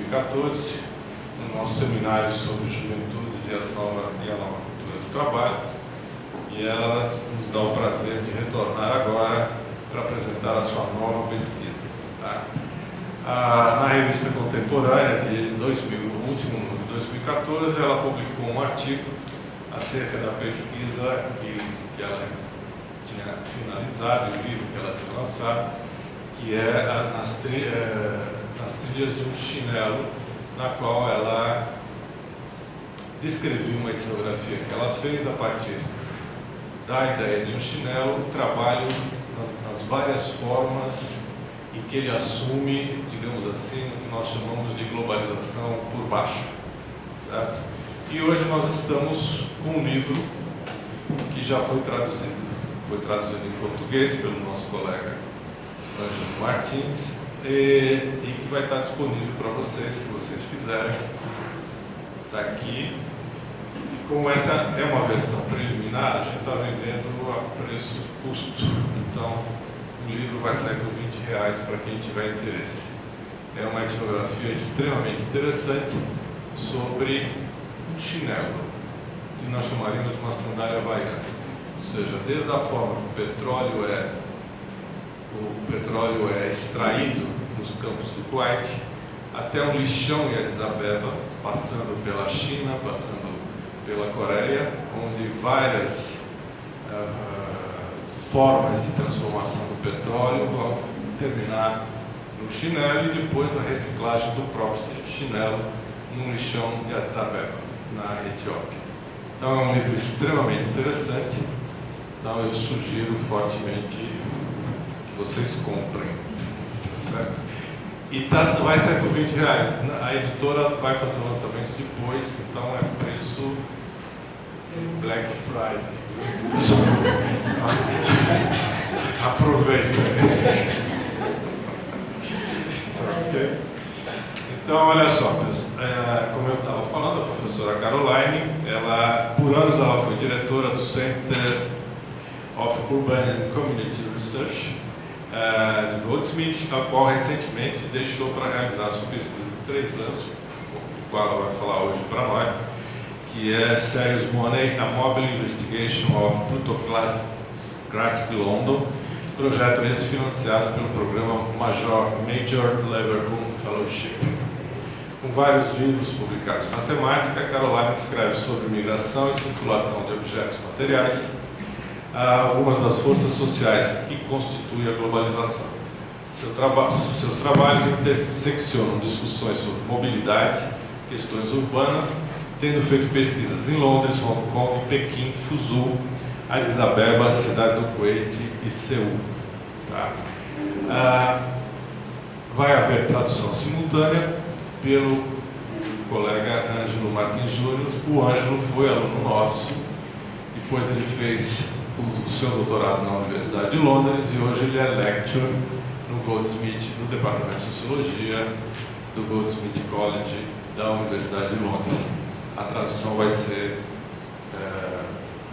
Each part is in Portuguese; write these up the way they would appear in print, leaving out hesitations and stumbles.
2014, no nosso seminário sobre juventudes e a nova cultura do trabalho, e ela nos dá o prazer de retornar agora para apresentar a sua nova pesquisa. Tá? Na revista Contemporânea, de 2000, o último número de 2014, ela publicou um artigo acerca da pesquisa que ela tinha finalizado, o livro que ela tinha lançado, que é nas trilhas de um chinelo, na qual ela descreveu uma etnografia que ela fez a partir da ideia de um chinelo, o trabalho nas várias formas em que ele assume, digamos assim, o que nós chamamos de globalização por baixo, certo? E hoje nós estamos com um livro que já foi traduzido em português pelo nosso colega Ângelo Martins, e que vai estar disponível para vocês, se vocês quiserem. Está aqui. E como essa é uma versão preliminar, a gente está vendendo a preço de custo. Então, o livro vai sair por R$20 para quem tiver interesse. É uma etnografia extremamente interessante sobre um chinelo, que nós chamaríamos de uma sandália havaiana. Ou seja, desde a forma que o petróleo é extraído nos campos do Kuwait, até um lixão em Addis Abeba, passando pela China, passando pela Coreia, onde várias formas de transformação do petróleo vão terminar no chinelo e depois a reciclagem do próprio chinelo num lixão de Addis Abeba, na Etiópia. Então é um livro extremamente interessante, então eu sugiro fortemente que vocês comprem, certo? E vai sair por R$20. A editora vai fazer o lançamento depois, então é preço Black Friday. Aproveita. Okay. Então, olha só, como eu estava falando, a professora Caroline, por anos ela foi diretora do Center of Urban and Community Research de Goldsmith, a qual recentemente deixou para realizar sua pesquisa de 3 anos, o qual ela vai falar hoje para nós, que é Serious Money, a Mobile Investigation of Plutocratic London, projeto esse financiado pelo programa Major Leverhulme Fellowship. Com vários livros publicados na temática, Caroline escreve sobre migração e circulação de objetos materiais, algumas das forças sociais que constituem a globalização. Seus trabalhos interseccionam discussões sobre mobilidade, questões urbanas, tendo feito pesquisas em Londres, Hong Kong, Pequim, Fuzhou, Addis Abeba, cidade do Kuwait e Seul. Tá? Vai haver tradução simultânea pelo colega Ângelo Martins Júnior. O Ângelo foi aluno nosso, depois ele fez o seu doutorado na Universidade de Londres e hoje ele é lecturer no Goldsmith, no Departamento de Sociologia do Goldsmith College da Universidade de Londres. A tradução vai ser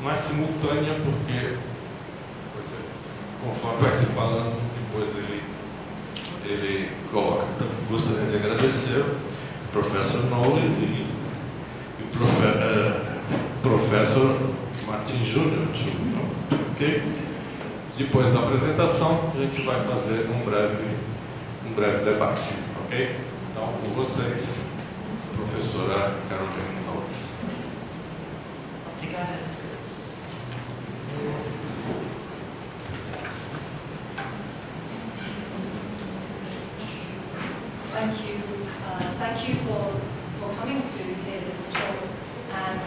mais simultânea, porque conforme vai se falando, depois ele coloca. Então, gostaria de agradecer o professor Knowles e o professor Martins Júnior. Okay? Depois da apresentação, a gente vai fazer um breve debate. Ok? Então, com vocês, a professora Carolina Knowles. Obrigada. Thank you for coming to hear this talk, and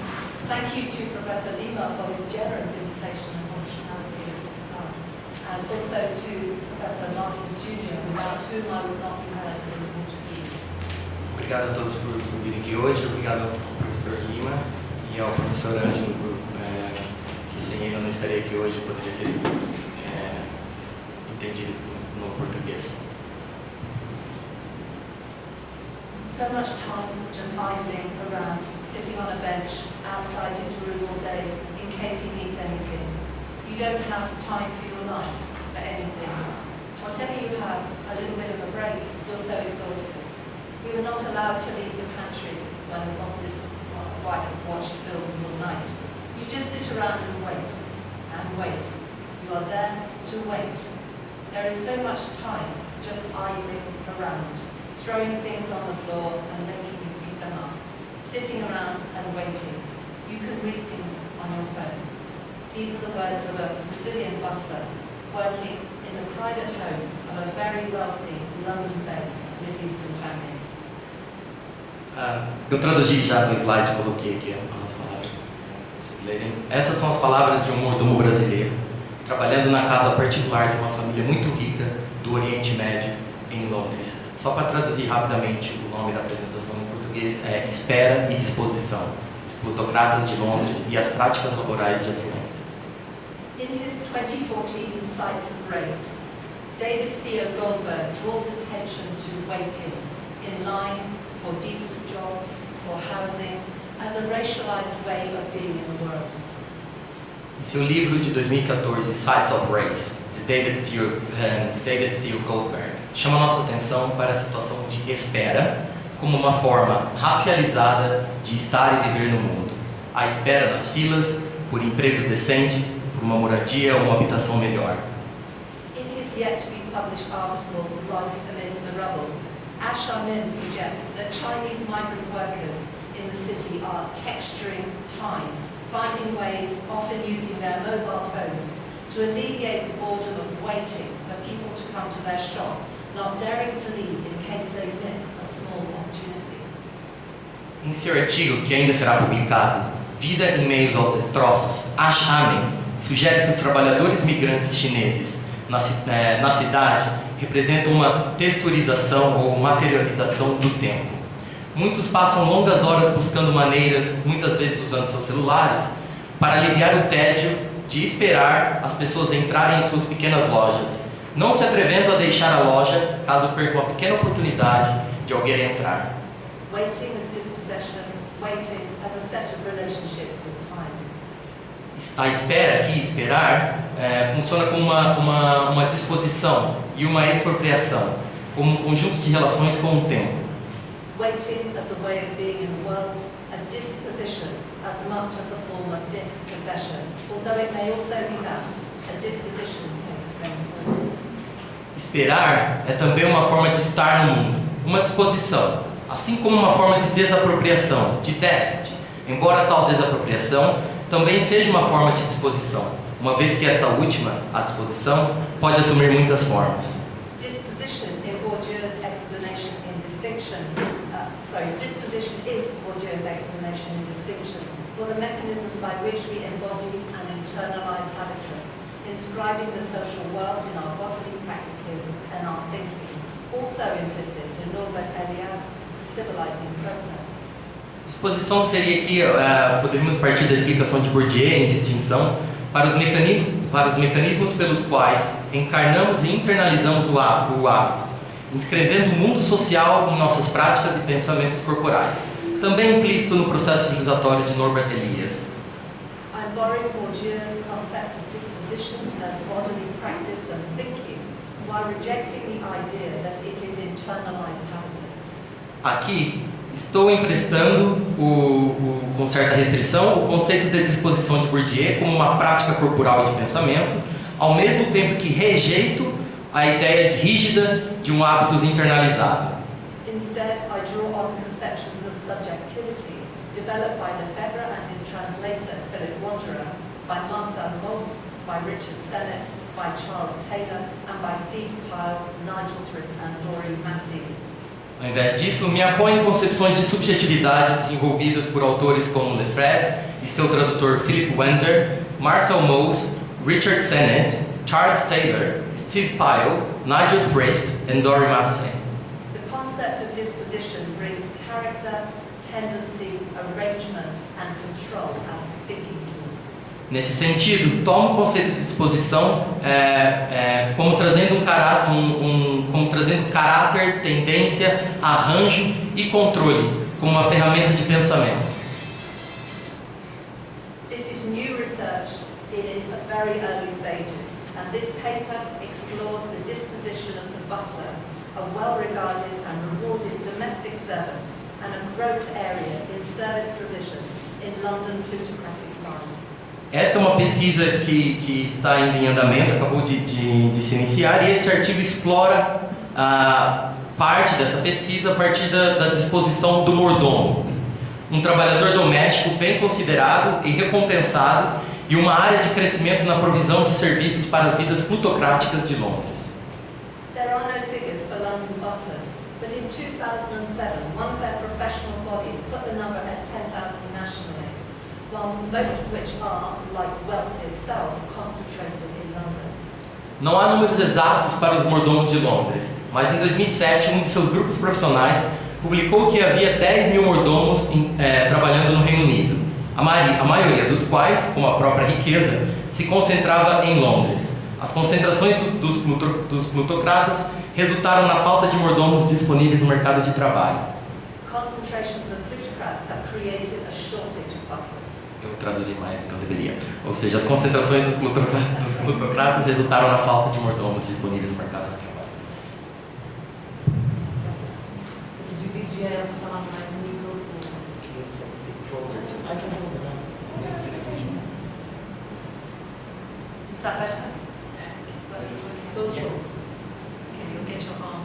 thank you to Professor Lima for his generous invitation and hospitality at this time, and also to Professor Martins Jr., without whom I would not be heard in Portuguese. Obrigado a todos por virem aqui hoje, obrigado ao professor Lima e ao professor Ângelo, que sem ele eu não estaria aqui hoje, poderia ser entendido no português. So much time just idling around, sitting on a bench outside his room all day in case he needs anything. You don't have time for your life, for anything. Whatever you have, a little bit of a break, you're so exhausted. We were not allowed to leave the pantry when the boss's wife watched films all night. You just sit around and wait, and wait. You are there to wait. There is so much time just idling around, throwing things on the floor and making you pick them up, sitting around and waiting. You can read things on your phone. These are the words of a Brazilian butler working in the private home of a very wealthy London-based Middle Eastern family. Eu traduzi já no slide, coloquei aqui as palavras para vocês lerem. Essas são as palavras de um mordomo brasileiro, trabalhando na casa particular de uma família muito rica do Oriente Médio, em Londres. Só para traduzir rapidamente, o nome da apresentação em português é Espera e Disposição, os plutocratas de Londres e as práticas laborais de afluência. In his 2014 Sights of Race, David Theo Goldberg draws attention to waiting in line for decent jobs, for housing, as a racialized way of being in the world. Em seu livro de 2014, Sights of Race, de David Theo Goldberg, chama nossa atenção para a situação de espera como uma forma racializada de estar e viver no mundo. A espera nas filas, por empregos decentes, por uma moradia ou uma habitação melhor. In his yet to be published article, Life Amidst the Rubble, Ash Amin suggests that Chinese migrant workers in the city are texturing time, finding ways, often using their mobile phones, to alleviate the boredom of waiting for people to come to their shop, not daring to leave in case they miss a small opportunity. Em seu artigo, que ainda será publicado, Vida em Meios aos Destroços, Ash Amin sugere que os trabalhadores migrantes chineses na cidade representam uma texturização ou materialização do tempo. Muitos passam longas horas buscando maneiras, muitas vezes usando seus celulares, para aliviar o tédio de esperar as pessoas entrarem em suas pequenas lojas, não se atrevendo a deixar a loja caso percam uma pequena oportunidade de alguém entrar. Waiting as dispossession, waiting as a set of relationships with time. A espera aqui, esperar, funciona como uma disposição e uma expropriação, como um conjunto de relações com o tempo. Waiting as a way of being in the world, a disposition as much as a form of dispossession, although it may also be that a disposition takes many forms. Esperar é também uma forma de estar no mundo, uma disposição, assim como uma forma de desapropriação, de déficit, embora tal desapropriação também seja uma forma de disposição, uma vez que esta última, a disposição, pode assumir muitas formas. Disposition is Bourdieu's explanation in distinction for the mechanisms by which we embody and internalize habitus, inscribing the social world in our bodily practices and our thinking, also implicit in Norbert Elias' The Civilizing Process. Disposição seria aqui, poderíamos partir da explicação de Bourdieu em distinção para os mecanismos pelos quais encarnamos e internalizamos o hábitos, inscrevendo o mundo social em nossas práticas e pensamentos corporais, também implícito no processo civilizatório de Norbert Elias. I'm borrowing Bourdieu's concept of disposition as bodily practice and thinking, while rejecting the idea that it is internalized habitus. Aqui estou emprestando, com certa restrição, o conceito de disposição de Bourdieu como uma prática corporal de pensamento, ao mesmo tempo que rejeito a ideia rígida de um hábitus internalizado. Instead, I draw on conceptions of subjectivity developed by Lefebvre and his translator Philip Wanderer, by Marcel Mauss, by Richard Sennett, by Charles Taylor, and by Steve Pyle, Nigel Thrift, and Dory Massey. Ao invés disso, me apoio em concepções de subjetividade desenvolvidas por autores como Lefebvre e seu tradutor Philip Wanderer, Marcel Mauss, Richard Sennett, Charles Taylor, Steve Pyle, Nigel Thrift, and Dory Massey. The concept of disposition brings character, tendency, arrangement, and control as thinking tools. Nesse sentido, tomo o conceito de disposição como trazendo caráter, tendência, arranjo e controle como uma ferramenta de pensamento. This is new research. It is at very early stages, and this paper explores the disposition of the butler, a well-regarded and rewarded domestic servant and a growth area in service provision in London plutocratic boroughs. Essa é uma pesquisa que está ainda em andamento, acabou de se iniciar, e esse artigo explora parte dessa pesquisa a partir da disposição do mordomo, um trabalhador doméstico bem considerado e recompensado, e uma área de crescimento na provisão de serviços para as vidas plutocráticas de Londres. There are no figures for London butlers, but in 2007, one of their professional bodies put the number at 10,000 nationally, while most of which are, like wealth itself, concentrated in London. Não há números exatos para os mordomos de Londres, mas em 2007 um de seus grupos profissionais publicou que havia 10 mil mordomos trabalhando no Reino Unido, a maioria dos quais, como a própria riqueza, se concentrava em Londres. As concentrações dos plutocratas resultaram na falta de mordomos disponíveis no mercado de trabalho. Concentrations of plutocrats have created a shortage of butlers. Eu traduzi mais do que eu deveria. Ou seja, as concentrações dos plutocratas resultaram na falta de mordomos disponíveis no mercado de trabalho. Is that better? Socials. Okay, you'll get your arm.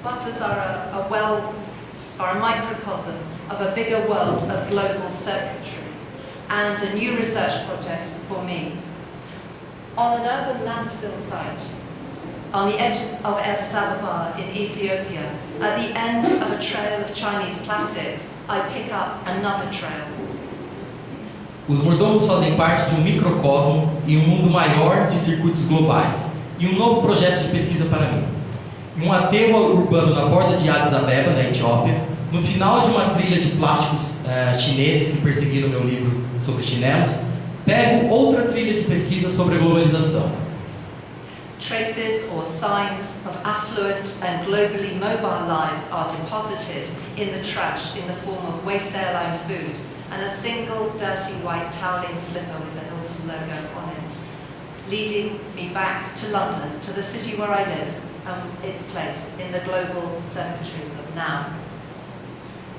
Butlers are a microcosm of a bigger world of global circuitry and a new research project for me. On an urban landfill site, on the edges of Addis Ababa in Ethiopia, at the end of a trail of Chinese plastics, I pick up another trail. Os mordomos fazem parte de um microcosmo e um mundo maior de circuitos globais, e um novo projeto de pesquisa para mim. Em um aterro urbano na borda de Addis Abeba, na Etiópia, no final de uma trilha de plásticos chineses que perseguiram meu livro sobre chinelos, pego outra trilha de pesquisa sobre a globalização. Traces or signs of affluent and globally mobile lives are deposited in the trash in the form of waste airline food and a single dirty white toweling slipper with the Hilton logo on it, leading me back to London, to the city where I live, and its place in the global circuitries of now.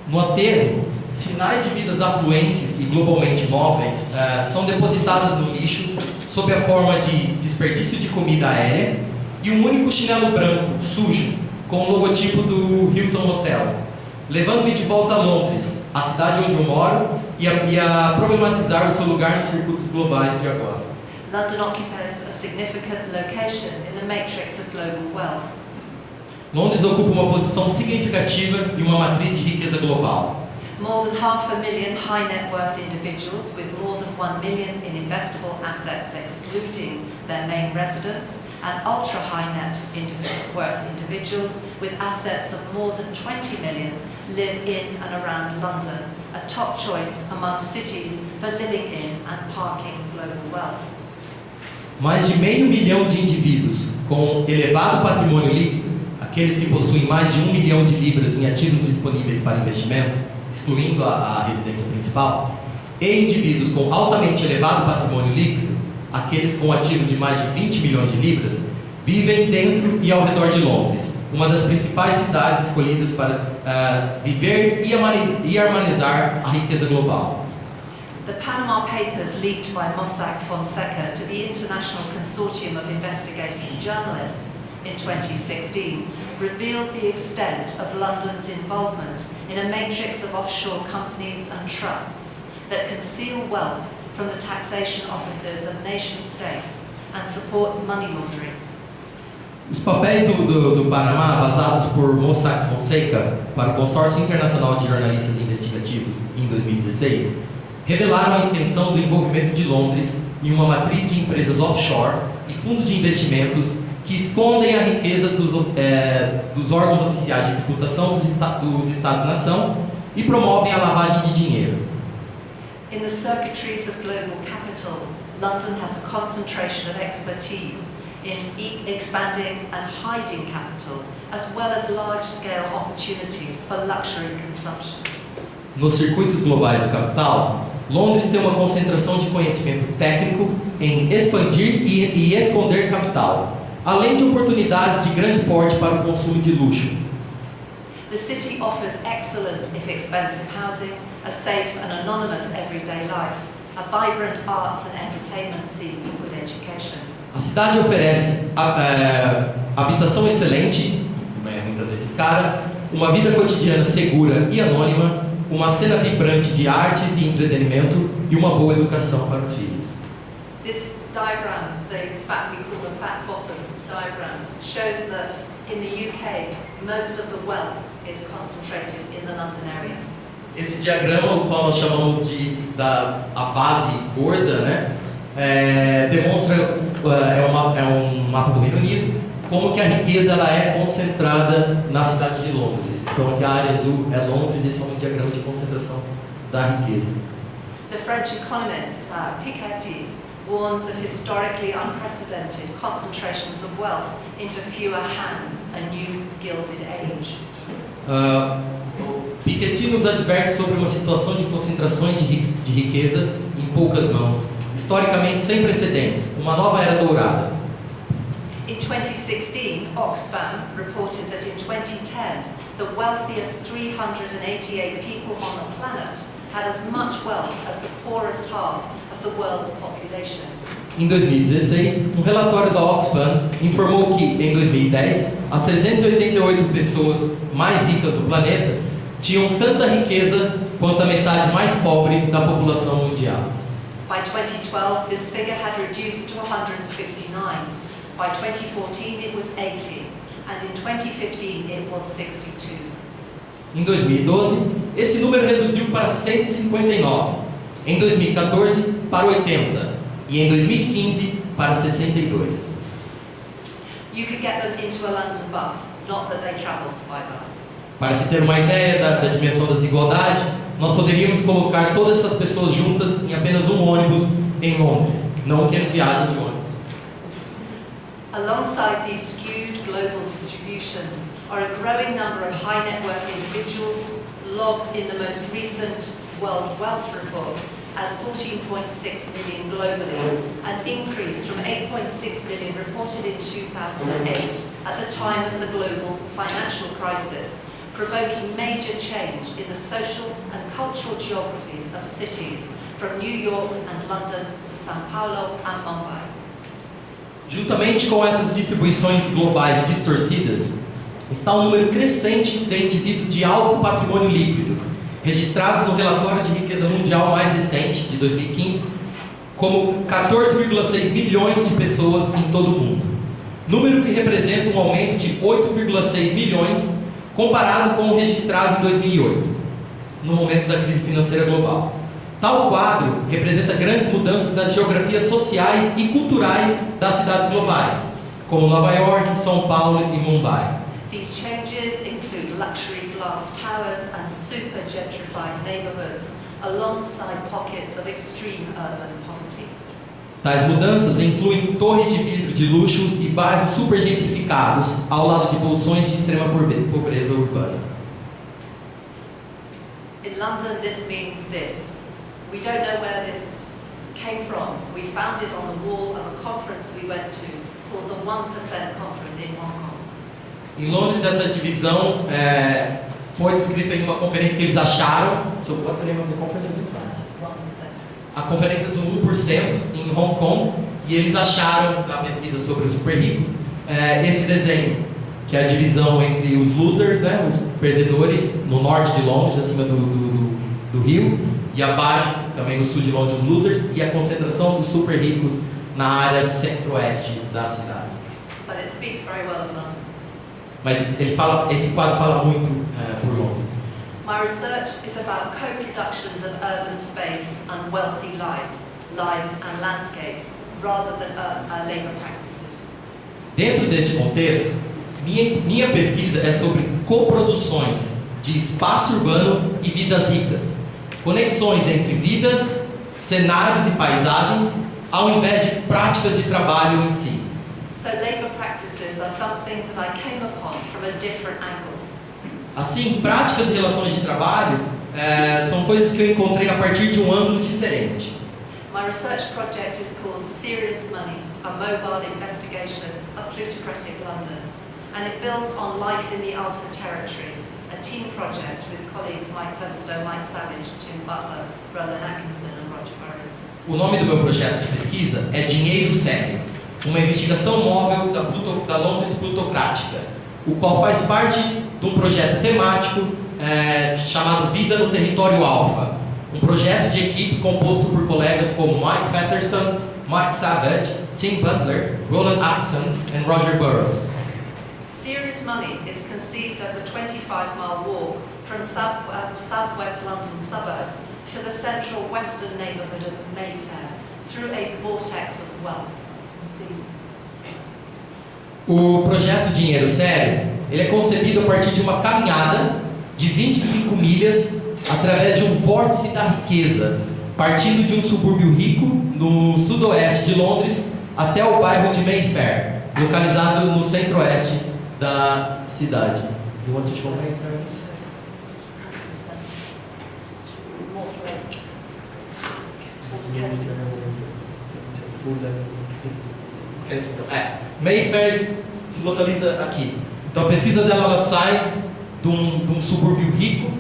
No aterro, sinais de vidas afluentes e globalmente móveis são depositados no lixo sob a forma de desperdício de comida aérea e um único chinelo branco, sujo, com o logotipo do Hilton Hotel, levando-me de volta a Londres, a cidade onde eu moro, e a problematizar o seu lugar nos circuitos globais de agora. London occupies a significant location in the matrix of global wealth. Londres ocupa uma posição significativa e uma matriz de riqueza global. More than 500,000 high net worth individuals with more than 1 million in investable assets excluding their main residence, and ultra high net worth individuals with assets of more than 20 million live in and around London, a top choice among cities for living in and parking global wealth. Mais de 500 milhão de indivíduos com elevado patrimônio líquido, aqueles que possuem mais de 1 milhão de libras em ativos disponíveis para investimento, excluindo a residência principal, e indivíduos com altamente elevado patrimônio líquido, aqueles com ativos de mais de 20 milhões de libras, vivem dentro e ao redor de Londres, uma das principais cidades escolhidas para viver e harmonizar a riqueza global. The Panama Papers leaked by Mossack Fonseca to the International Consortium of Investigating Journalists in 2016 revealed the extent of London's involvement in a matrix of offshore companies and trusts that conceal wealth from the taxation officers of nation-states and support money laundering. Os papéis do Panamá, vazados por Mossack Fonseca para o Consórcio Internacional de Jornalistas Investigativos em 2016, revelaram a extensão do envolvimento de Londres em uma matriz de empresas offshore e fundos de investimentos que escondem a riqueza dos órgãos oficiais de tributação dos Estados-nação e promovem a lavagem de dinheiro. In the circuitries of global capital, London has a concentration of expertise in expanding and hiding capital, as well as large-scale opportunities for luxury consumption. Nos circuitos globais do capital, Londres tem uma concentração de conhecimento técnico em expandir e esconder capital, além de oportunidades de grande porte para o consumo de luxo. The city offers excellent, if expensive, housing, a safe and anonymous everyday life, a vibrant arts and entertainment scene, and good education. A cidade oferece habitação excelente, muitas vezes cara, uma vida cotidiana segura e anônima, uma cena vibrante de artes e entretenimento e uma boa educação para os filhos. This diagram, we call the fat bottom diagram, shows that in the UK, most of the wealth is concentrated in the London area. Esse diagrama, o qual nós chamamos de a base gorda, né, demonstra, é um mapa do Reino Unido, como que a riqueza ela é concentrada na cidade de Londres. Então aqui a área azul é Londres, esse é um diagrama de concentração da riqueza. The French economist Piketty warns of historically unprecedented concentrations of wealth into fewer hands, a new gilded age. Piketty nos adverte sobre uma situação de concentrações de riqueza em poucas mãos, historicamente sem precedentes, uma nova era dourada. In 2016, Oxfam reported that in 2010, the wealthiest 388 people on the planet had as much wealth as the poorest half of the world's population. Em 2016, um relatório da Oxfam informou que, em 2010, as 388 pessoas mais ricas do planeta tinham tanta riqueza quanto a metade mais pobre da população mundial. By 2012, this figure had reduced to 159. By 2014, it was 80, and in 2015, it was 62. Em 2012, esse número reduziu para 159. Em 2014, para 80. E em 2015, para 62. You could get them into a London bus, not that they travel by bus. Para se ter uma ideia da dimensão da desigualdade, nós poderíamos colocar todas essas pessoas juntas em apenas um ônibus em Londres, não que eles viajem de ônibus. Alongside these skewed global distributions are a growing number of high net worth individuals logged in the most recent World Wealth Report as 14.6 million globally, an increase from 8.6 million reported in 2008 at the time of the global financial crisis, provoking major change in the social and cultural geographies of cities from New York and London to São Paulo and Mumbai. Juntamente com essas distribuições globais distorcidas, está um número crescente de indivíduos de alto patrimônio líquido, registrados no relatório de riqueza mundial mais recente, de 2015, como 14,6 milhões de pessoas em todo o mundo. Número que representa um aumento de 8,6 milhões comparado com o registrado em 2008, no momento da crise financeira global. Tal quadro representa grandes mudanças nas geografias sociais e culturais das cidades globais, como Nova York, São Paulo e Mumbai. These changes include luxury glass towers and super gentrified neighborhoods alongside pockets of extreme urban poverty. Tais mudanças incluem torres de vidro de luxo e bairros super gentrificados ao lado de bolsões de extrema pobreza urbana. In London, this means this. We don't know where this came from. We found it on the wall of a conference we went to called the 1% Conference in Hong Kong. Em Londres, essa divisão foi descrita em uma conferência que eles acharam. So, what's the name of the conference? 1%. A conferência do 1% em Hong Kong, e eles acharam, na pesquisa sobre os super ricos, esse desenho, que é a divisão entre os losers, né, os perdedores, no norte de Londres, acima do rio, e abaixo, também no sul de Londres, os losers, e a concentração dos super ricos na área centro-oeste da cidade. But it speaks very well of London. Mas esse quadro fala muito por Londres. My research is about co-productions of urban space and wealthy lives and landscapes, rather than labour practices. Dentro deste contexto, minha pesquisa é sobre coproduções de espaço urbano e vidas ricas, conexões entre vidas, cenários e paisagens, ao invés de práticas de trabalho em si. So labour practices are something that I came upon from a different angle. Assim, práticas e relações de trabalho são coisas que eu encontrei a partir de um ângulo diferente. My research project is called Serious Money, a mobile investigation of plutocratic London, and it builds on Life in the Alpha Territories, a team project with colleagues Mike Featherstone, Mike Savage, Tim Butler, Roland Atkinson and Roger Burrows. O nome do meu projeto de pesquisa é Dinheiro Sério, uma investigação móvel da Londres plutocrática, o qual faz parte de um projeto temático chamado Vida no Território Alfa, um projeto de equipe composto por colegas como Mike Featherstone, Mike Savage, Tim Butler, Roland Atkinson and Roger Burrows. Serious Money is conceived as a 25-mile walk from southwest London suburb to the central western neighbourhood of Mayfair through a vortex of wealth. O projeto Dinheiro Sério, ele é concebido a partir de uma caminhada de 25 milhas através de um vórtice da riqueza, partindo de um subúrbio rico no sudoeste de Londres até o bairro de Mayfair, localizado no centro-oeste da cidade. You want to show Mayfair? Mayfair se localiza aqui. Então a pesquisa dela ela sai de um subúrbio rico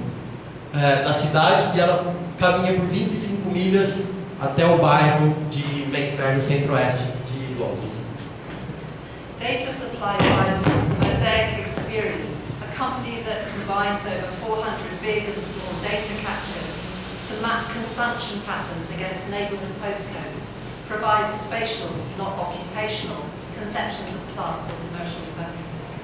da cidade e ela caminha por 25 milhas até o bairro de Mayfair, no centro-oeste de Londres. Data supplied by Mosaic Experian, a company that combines over 400 big and small data captures to map consumption patterns against neighbourhood postcodes, provides spatial, not occupational, conceptions of class for commercial purposes.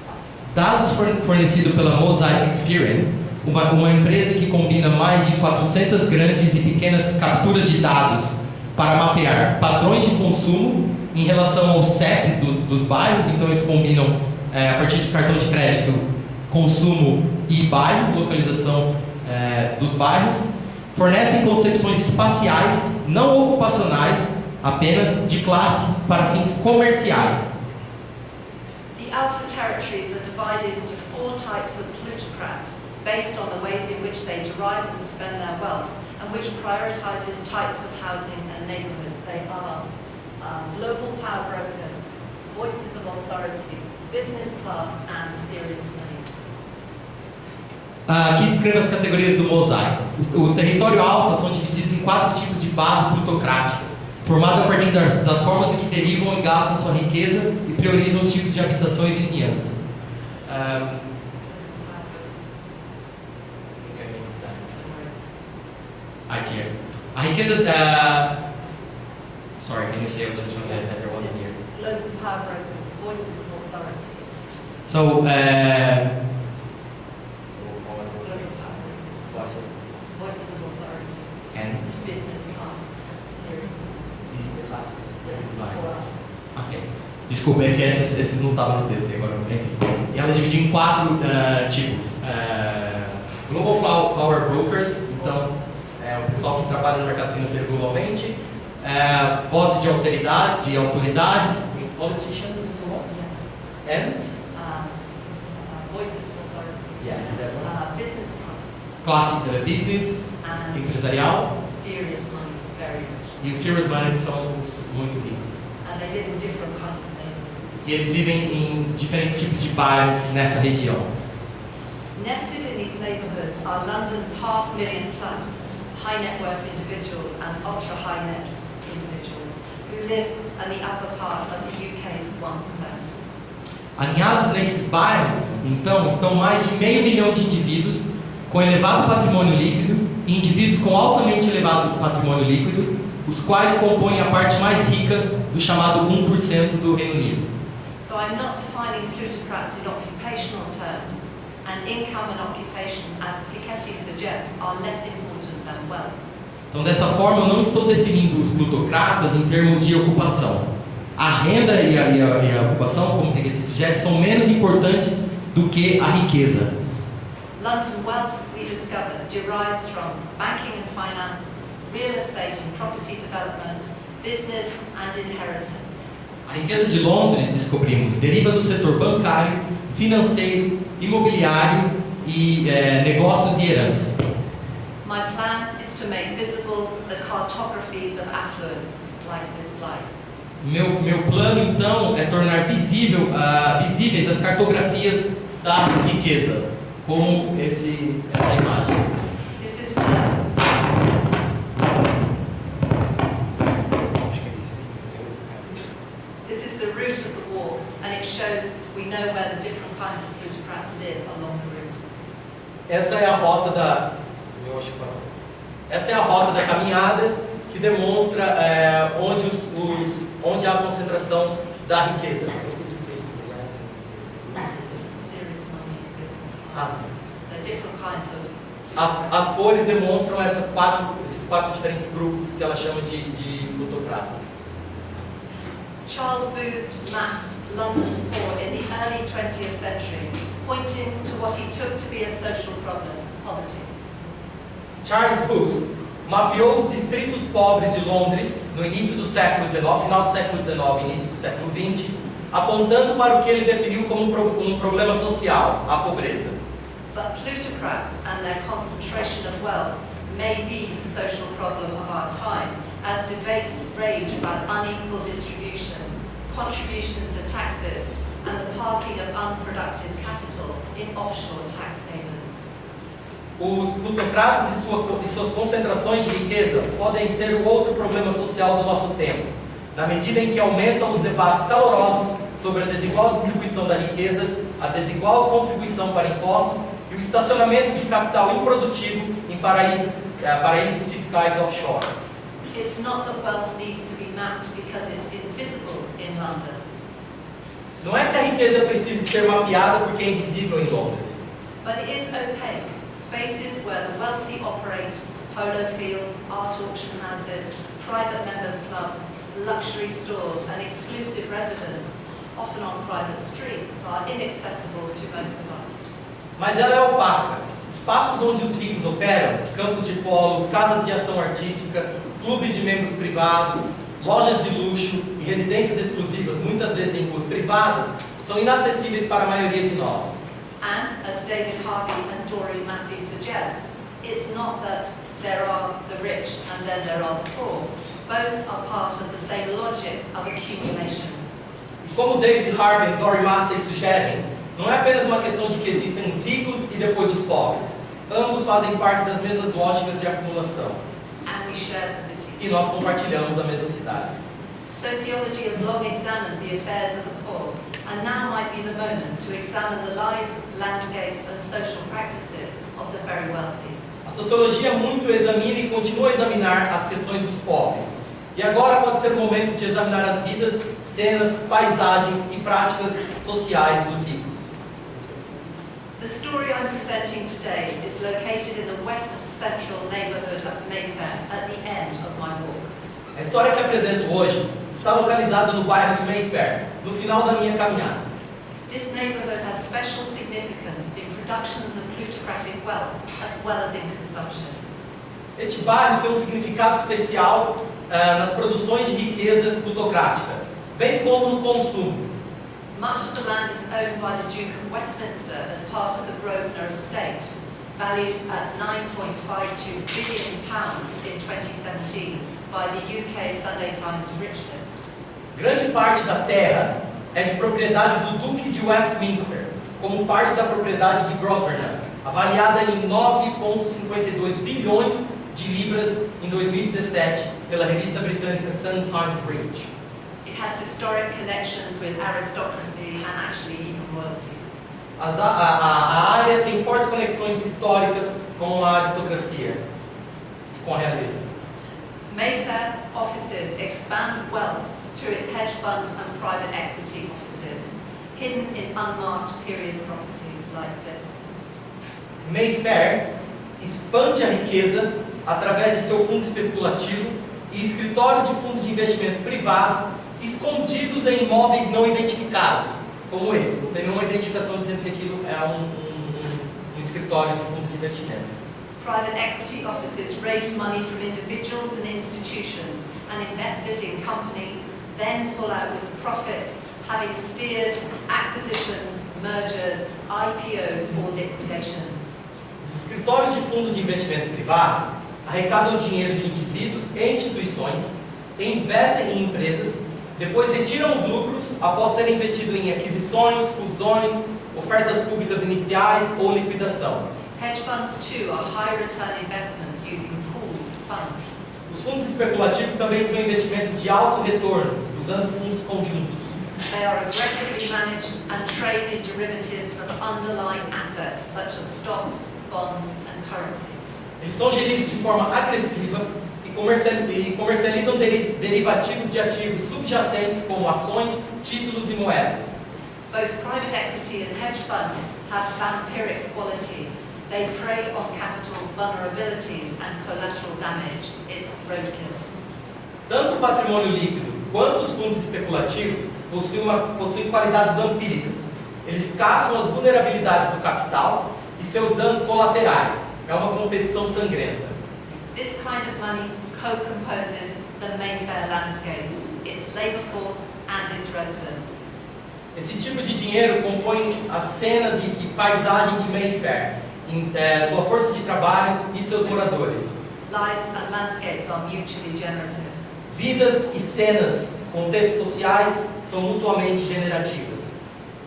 Dados fornecidos pela Mosaic Experian, uma empresa que combina mais de 400 grandes e pequenas capturas de dados para mapear padrões de consumo em relação aos CEPs dos bairros. Então eles combinam a partir de cartão de crédito, consumo e bairro, localização dos bairros. Fornecem concepções espaciais, não ocupacionais, apenas de classe para fins comerciais. The Alpha Territories are divided into 4 types of plutocrat, based on the ways in which they derive and spend their wealth, and which prioritizes types of housing and neighborhood. They are global power brokers, voices of authority, business class, and serious money. Aqui descreve as categorias do mosaico. O território alfa são divididos em 4 tipos de base plutocrática, formado a partir das formas em que derivam e gastam sua riqueza e priorizam os tipos de habitação e vizinhança. A riqueza. Sorry, can you say this from that there wasn't here? Global power brokers, voices of authority. So, Voices of authority. and Business class, serious money. these are the classes. Four others. Ok. Desculpa, é que esses não estavam no texto agora. E ela dividiu em 4 tipos. Global Power Brokers, então é o pessoal que trabalha no mercado financeiro globalmente. Vozes de autoridades, politicians and so on. Yeah. And Voices of authority. yeah, Business class. classe business, And empresarial, serious money, very rich. e os serious money que são os muito ricos. And they live in different kinds of neighborhoods. E eles vivem em diferentes tipos de bairros nessa região. Nested in these neighbourhoods are London's 500,000 plus high net worth individuals and ultra high net individuals who live in the upper part of the UK's 1%. Alinhados nesses bairros, então, estão mais de 500 milhão de indivíduos com elevado patrimônio líquido e indivíduos com altamente elevado patrimônio líquido, os quais compõem a parte mais rica do chamado 1% do Reino Unido. So I'm not defining plutocrats in occupational terms, and income and occupation, as Piketty suggests, are less important than wealth. Então, dessa forma, eu não estou definindo os plutocratas em termos de ocupação. A renda e a ocupação, como Piketty sugere, são menos importantes do que a riqueza. London wealth, we discovered, derives from banking and finance, real estate and property development, business and inheritance. A riqueza de Londres, descobrimos, deriva do setor bancário, financeiro, imobiliário e negócios e herança. My plan is to make visible the cartographies of affluence, like this slide. Meu plano, então, é tornar visíveis as cartografias da riqueza, como essa imagem. This is the route of the walk, and it shows we know where the different kinds of plutocrats live along the route. Essa é a rota da caminhada que demonstra onde há a concentração da riqueza. Serious money, business Ah. class. There are different kinds of. As cores demonstram esses quatro diferentes grupos que ela chama de plutocratas. Charles Booth mapped London's poor in the early 20th century, pointing to what he took to be a social problem, poverty. Charles Booth mapeou os distritos pobres de Londres no início do século XIX, final do século XIX, início do século XX, apontando para o que ele definiu como um problema social, a pobreza. But plutocrats and their concentration of wealth may be the social problem of our time, as debates rage about unequal distribution, contribution to taxes, and the parking of unproductive capital in offshore tax havens. Os plutocratas e suas concentrações de riqueza podem ser o outro problema social do nosso tempo, na medida em que aumentam os debates calorosos sobre a desigual distribuição da riqueza, a desigual contribuição para impostos e o estacionamento de capital improdutivo em paraísos fiscais offshore. It's not that wealth needs to be mapped because it's invisible in London. Não é que a riqueza precise ser mapeada porque é invisível em Londres, But it is opaque, spaces where the wealthy operate, polo fields, art auction houses, private members clubs, luxury stores and exclusive residence, often on private streets, are inaccessible to most of us. mas ela é opaca. Espaços onde os ricos operam, campos de polo, casas de ação artística, clubes de membros privados, lojas de luxo e residências exclusivas, muitas vezes em ruas privadas, são inacessíveis para a maioria de nós. And, as David Harvey and Doreen Massey suggest, it's not that there are the rich and then there are the poor. Both are part of the same logics of accumulation. E como David Harvey e Doreen Massey sugerem, não é apenas uma questão de que existem os ricos e depois os pobres. Ambos fazem parte das mesmas lógicas de acumulação. And we share the city. E nós compartilhamos a mesma cidade. Sociology has long examined the affairs of the poor, and now might be the moment to examine the lives, landscapes and social practices of the very wealthy. A sociologia muito examina e continua a examinar as questões dos pobres. E agora pode ser o momento de examinar as vidas, cenas, paisagens e práticas sociais dos ricos. The story I'm presenting today is located in the west central neighbourhood of Mayfair at the end of my walk. A história que apresento hoje está localizada no bairro de Mayfair, no final da minha caminhada. This neighbourhood has special significance in productions of plutocratic wealth as well as in consumption. Este bairro tem um significado especial nas produções de riqueza plutocrática, bem como no consumo. Much of the land is owned by the Duke of Westminster as part of the Grosvenor estate, valued at £9.52 billion in 2017 by the UK Sunday Times Rich List. Grande parte da terra é de propriedade do Duque de Westminster, como parte da propriedade de Grosvenor, avaliada em 9,52 bilhões de libras em 2017 pela revista britânica Sun Times Rich. It has historic connections with aristocracy and actually even royalty. A área tem fortes conexões históricas com a aristocracia e com a realeza. Mayfair offices expand wealth through its hedge fund and private equity offices, hidden in unmarked period properties like this. Mayfair expande a riqueza através de seu fundo especulativo e escritórios de fundo de investimento privado escondidos em imóveis não identificados, como esse. Não tem nenhuma identificação dizendo que aquilo é um escritório de fundo de investimento. Private equity offices raise money from individuals and institutions and invest it in companies, then pull out with the profits, having steered acquisitions, mergers, IPOs or liquidation. Os Os escritórios de fundo de investimento privado arrecadam dinheiro de indivíduos e instituições, investem em empresas, depois retiram os lucros após terem investido em aquisições, fusões, ofertas públicas iniciais ou liquidação. Hedge funds too are high return investments using pooled funds. Os fundos especulativos também são investimentos de alto retorno, usando fundos conjuntos. They are aggressively managed and trade in derivatives of underlying assets such as stocks, bonds and currencies. Eles são geridos de forma agressiva e comercializam derivativos de ativos subjacentes como ações, títulos e moedas. Both private equity and hedge funds have vampiric qualities. They prey on capital's vulnerabilities and collateral damage. It's roadkill. Tanto o patrimônio líquido quanto os fundos especulativos possuem qualidades vampíricas. Eles caçam as vulnerabilidades do capital e seus danos colaterais. É uma competição sangrenta. This kind of money co-composes the Mayfair landscape, its labor force and its residents. Esse tipo de dinheiro compõe as cenas e paisagem de Mayfair, sua força de trabalho e seus moradores. Lives and landscapes are mutually generative. Vidas e cenas, contextos sociais, são mutuamente generativas.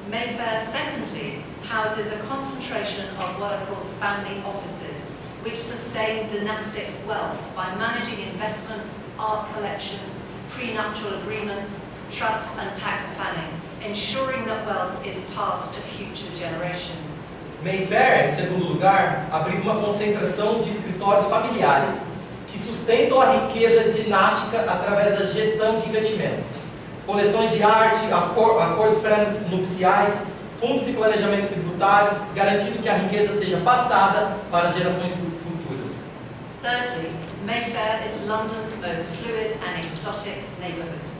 Mayfair, secondly, houses a concentration of what are called family offices, which sustain dynastic wealth by managing investments, art collections, prenuptial agreements, trust and tax planning, ensuring that wealth is passed to future generations. Mayfair, em segundo lugar, abriga uma concentração de escritórios familiares que sustentam a riqueza dinástica através da gestão de investimentos, coleções de arte, acordos pré-nupciais, fundos e planejamentos tributários, garantindo que a riqueza seja passada para as gerações futuras. Thirdly, Mayfair is London's most fluid and exotic neighbourhood.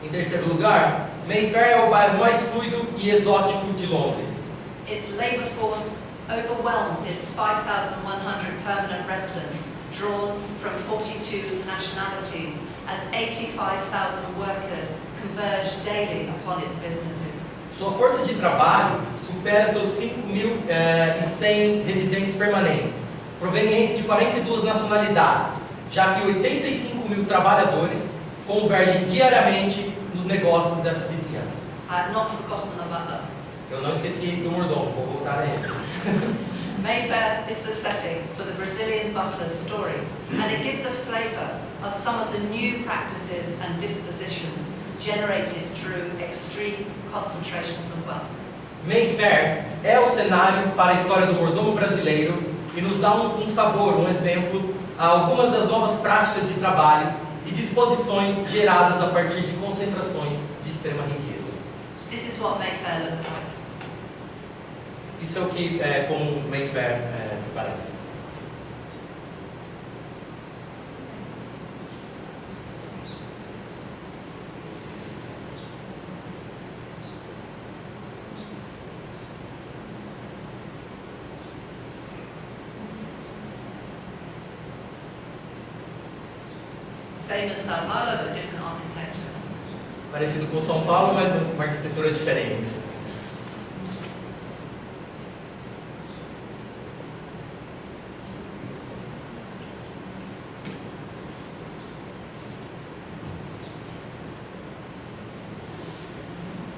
Em terceiro lugar, Mayfair é o bairro mais fluido e exótico de Londres. Its labour force overwhelms its 5,100 permanent residents, drawn from 42 nationalities, as 85,000 workers converge daily upon its businesses. Sua força de trabalho supera seus 5.100 residentes permanentes, provenientes de 42 nacionalidades, já que 85 mil trabalhadores convergem diariamente nos negócios dessa vizinhança. I have not forgotten the butler. Eu não esqueci do mordomo, vou voltar a ele. Mayfair is the setting for the Brazilian butler's story, and it gives a flavour of some of the new practices and dispositions generated through extreme concentrations of wealth. Mayfair é o cenário para a história do mordomo brasileiro e nos dá um sabor, um exemplo a algumas das novas práticas de trabalho e disposições geradas a partir de concentrações de extrema riqueza. This is what Mayfair looks like. Isso é o que como Mayfair se parece. Same as Sao Paulo, but different architecture. Parecido com São Paulo, mas uma arquitetura diferente.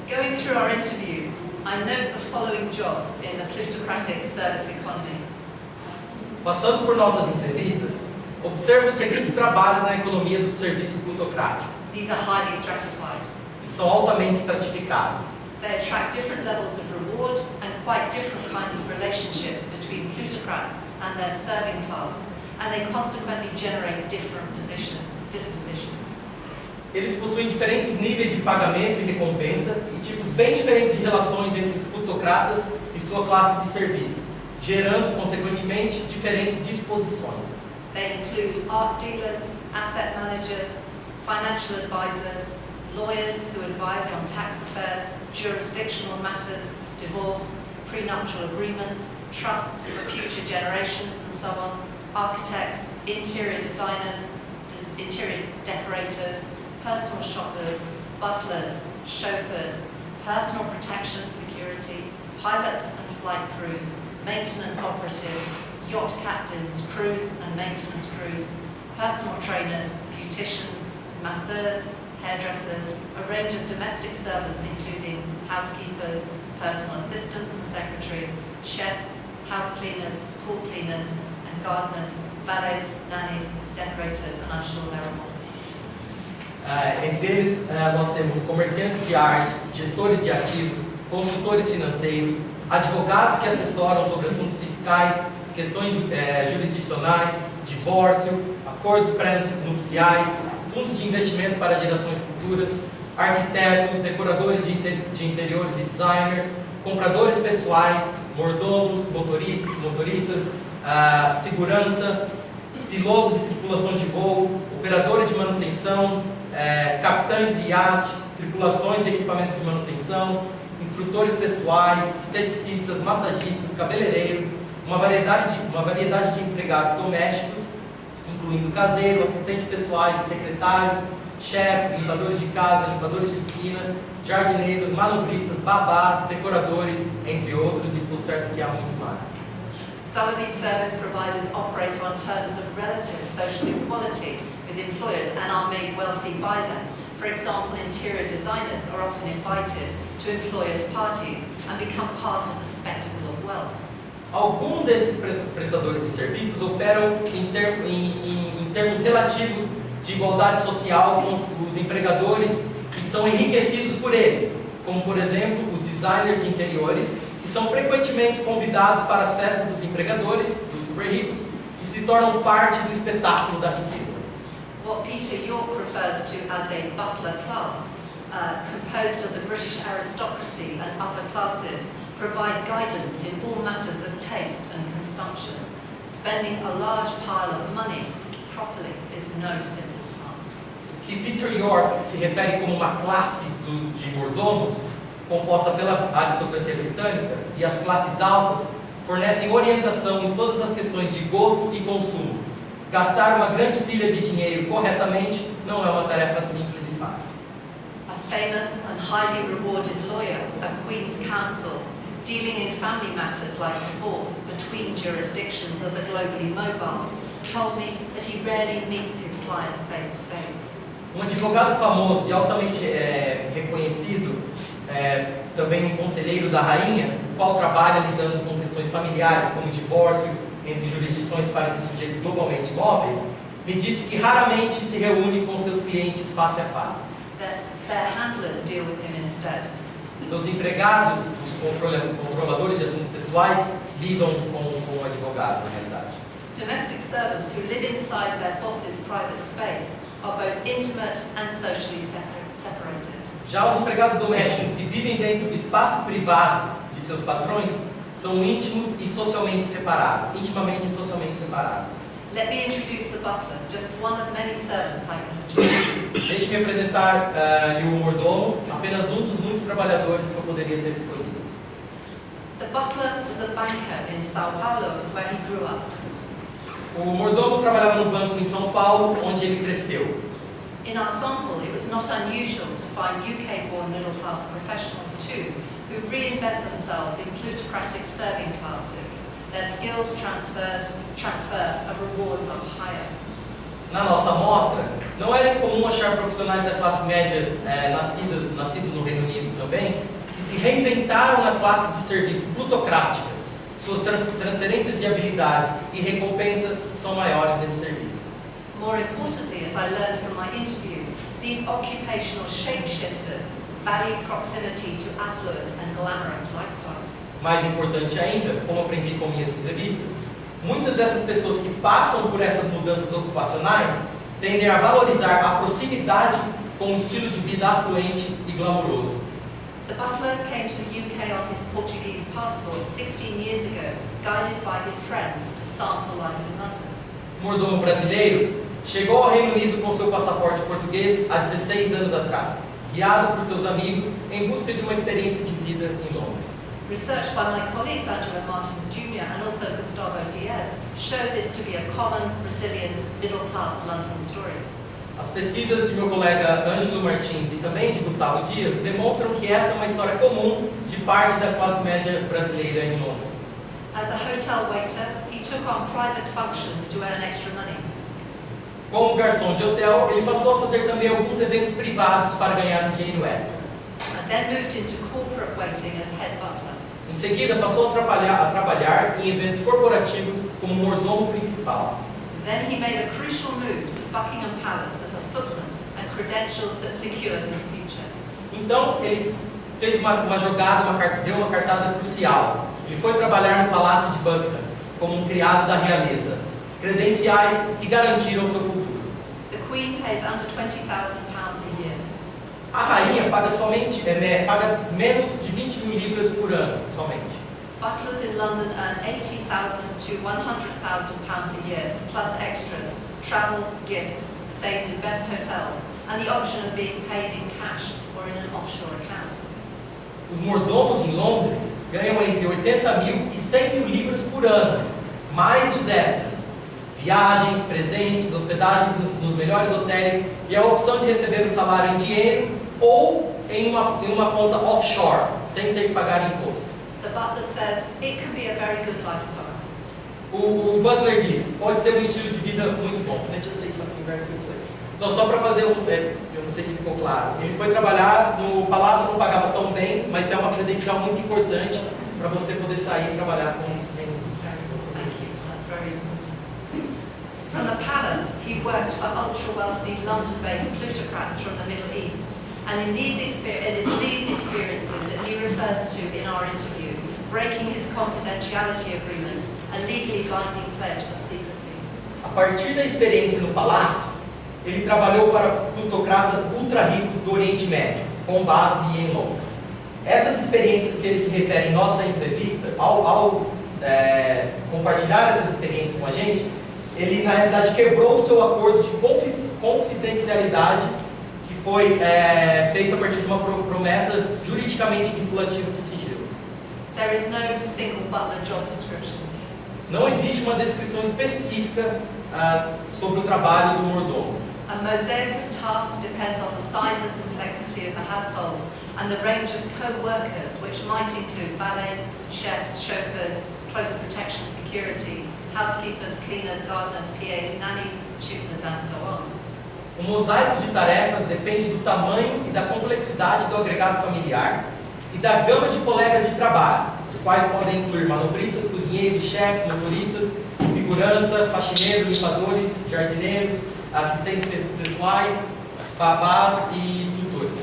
Going through our interviews, I note the following jobs in the plutocratic service economy. Passando por nossas entrevistas, observo os seguintes trabalhos na economia do serviço plutocrático. These are highly stratified. E são altamente estratificados. They attract different levels of reward and quite different kinds of relationships between plutocrats and their serving class, and they consequently generate different dispositions. Eles possuem diferentes níveis de pagamento e recompensa e tipos bem diferentes de relações entre os plutocratas e sua classe de serviço, gerando, consequentemente, diferentes disposições. They include art dealers, asset managers, financial advisors, lawyers who advise on tax affairs, jurisdictional matters, divorce, prenuptial agreements, trusts for future generations and so on, architects, interior designers, interior decorators, personal shoppers, butlers, chauffeurs, personal protection security, pilots and flight crews, maintenance operatives, yacht captains, crews and maintenance crews, personal trainers, beauticians, masseurs, hairdressers, a range of domestic servants including housekeepers, personal assistants and secretaries, chefs, house cleaners, pool cleaners, and gardeners, valets, nannies, decorators, and I'm sure there are more. Entre eles, nós temos comerciantes de arte, gestores de ativos, consultores financeiros, advogados que assessoram sobre assuntos fiscais, questões jurisdicionais, divórcio, acordos pré-nupciais, fundos de investimento para gerações futuras, arquitetos, decoradores de interiores e designers, compradores pessoais, mordomos, motoristas, segurança, pilotos e tripulação de voo, operadores de manutenção, capitães de iate, tripulações e equipamentos de manutenção, instrutores pessoais, esteticistas, massagistas, cabeleireiros, uma variedade de empregados domésticos, incluindo caseiro, assistentes pessoais e secretários, chefes, limpadores de casa, limpadores de piscina, jardineiros, manobristas, babá, decoradores, entre outros, e estou certo que há muito mais. Some of these service providers operate on terms of relative social equality with employers and are made wealthy by them. For example, interior designers are often invited to employers' parties and become part of the spectacle of wealth. Alguns desses prestadores de serviços operam em termos relativos de igualdade social com os empregadores e são enriquecidos por eles, como por exemplo os designers de interiores, que são frequentemente convidados para as festas dos empregadores, dos super ricos, e se tornam parte do espetáculo da riqueza. What Peter York refers to as a butler class, composed of the British aristocracy and upper classes, provide guidance in all matters of taste and consumption. Spending a large pile of money properly is no simple task. Que Peter York se refere como uma classe de mordomos composta pela aristocracia britânica e as classes altas fornecem orientação em todas as questões de gosto e consumo. Gastar uma grande pilha de dinheiro corretamente não é uma tarefa simples e fácil. A famous and highly rewarded lawyer, a Queen's Counsel, dealing in family matters like divorce between jurisdictions of the globally mobile, told me that he rarely meets his clients face to face. Um advogado famoso e altamente reconhecido, também um conselheiro da rainha, o qual trabalha lidando com questões familiares como divórcio entre jurisdições para esses sujeitos globalmente móveis, me disse que raramente se reúne com seus clientes face a face. Their handlers deal with him instead. Seus empregados, os controladores de assuntos pessoais, lidam com o advogado, na realidade. Domestic servants who live inside their boss's private space are both intimate and socially separated. Já os empregados domésticos que vivem dentro do espaço privado de seus patrões são íntimos e socialmente separados, intimamente e socialmente separados. Let me introduce the butler, just one of many servants I can choose. Deixe-me apresentar o mordomo, apenas um dos muitos trabalhadores que eu poderia ter escolhido. The butler was a banker in Sao Paulo, where he grew up. O mordomo trabalhava no banco em São Paulo, onde ele cresceu. In our sample, it was not unusual to find UK-born middle-class professionals too, who reinvent themselves in plutocratic serving classes. Their skills transfer of rewards are higher. Na nossa amostra, não era incomum achar profissionais da classe média nascidos no Reino Unido também, que se reinventaram na classe de serviço plutocrática. Suas transferências de habilidades e recompensa são maiores nesse serviço. More importantly, as I learned from my interviews, these occupational shapeshifters value proximity to affluent and glamorous lifestyles. Mais importante ainda, como aprendi com minhas entrevistas, muitas dessas pessoas que passam por essas mudanças ocupacionais tendem a valorizar a proximidade com um estilo de vida afluente e glamouroso. The butler came to the UK on his Portuguese passport 16 years ago, guided by his friends to sample life in London. O mordomo brasileiro chegou ao Reino Unido com seu passaporte português há 16 anos atrás, guiado por seus amigos em busca de uma experiência de vida em Londres. Research by my colleagues Angela Martins Jr. and also Gustavo Diaz show this to be a common Brazilian middle-class London story. As pesquisas de meu colega Ângelo Martins e também de Gustavo Dias demonstram que essa é uma história comum de parte da classe média brasileira em Londres. As a hotel waiter, he took on private functions to earn extra money. Como garçom de hotel, ele passou a fazer também alguns eventos privados para ganhar um dinheiro extra. And then moved into corporate waiting as head butler. Em seguida, passou a trabalhar em eventos corporativos como mordomo principal. Then he made a crucial move to Buckingham Palace as a footman and credentials that secured his future. Então, ele fez uma jogada, deu uma cartada crucial. Ele foi trabalhar no Palácio de Buckingham como um criado da realeza, credenciais que garantiram seu futuro. The Queen pays under £20,000 a year. A rainha paga paga menos de 20 mil libras por ano, somente. Butlers in London earn £80,000 to £100,000 a year, plus extras, travel, gifts, stays in best hotels, and the option of being paid in cash or in an offshore account. Os mordomos em Londres ganham entre 80 mil e 100 mil libras por ano, mais os extras. Viagens, presentes, hospedagens nos melhores hotéis e a opção de receber o salário em dinheiro ou em uma conta offshore, sem ter que pagar imposto. The butler says it can be a very good lifestyle. O butler diz, pode ser um estilo de vida muito bom. Can I just say something very quickly? Não, só para fazer eu não sei se ficou claro. Ele foi trabalhar no palácio, não pagava tão bem, mas é uma credencial muito importante para você poder sair e trabalhar com os Thank you, that's very important. From the palace, he worked for ultra-wealthy London-based plutocrats from the Middle East. And it is these experiences that he refers to in our interview, breaking his confidentiality agreement, a legally binding pledge of secrecy. A partir da experiência no palácio, ele trabalhou para plutocratas ultra-ricos do Oriente Médio, com base em Londres. Essas experiências que ele se refere em nossa entrevista, ao compartilhar essas experiências com a gente, ele na realidade quebrou o seu acordo de confidencialidade que foi feito a partir de uma promessa juridicamente vinculativa de sigilo. There is no single butler job description. Não existe uma descrição específica sobre o trabalho do mordomo. A mosaic of tasks depends on the size and complexity of the household and the range of co-workers, which might include valets, chefs, chauffeurs, close protection security, housekeepers, cleaners, gardeners, PAs, nannies, tutors, and so on. O mosaico de tarefas depende do tamanho e da complexidade do agregado familiar e da gama de colegas de trabalho, os quais podem incluir manobristas, cozinheiros, chefes, motoristas, segurança, faxineiros, limpadores, jardineiros, assistentes pessoais, babás e tutores.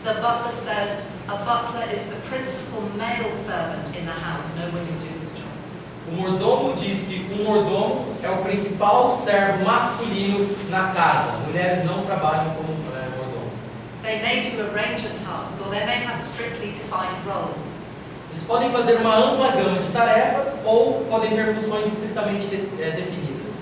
The butler says a butler is the principal male servant in the house. No women do this job. O mordomo diz que o mordomo é o principal servo masculino na casa. Mulheres não trabalham como mordomo. They may do a range of tasks, or they may have strictly defined roles. Eles podem fazer uma ampla gama de tarefas ou podem ter funções estritamente definidas.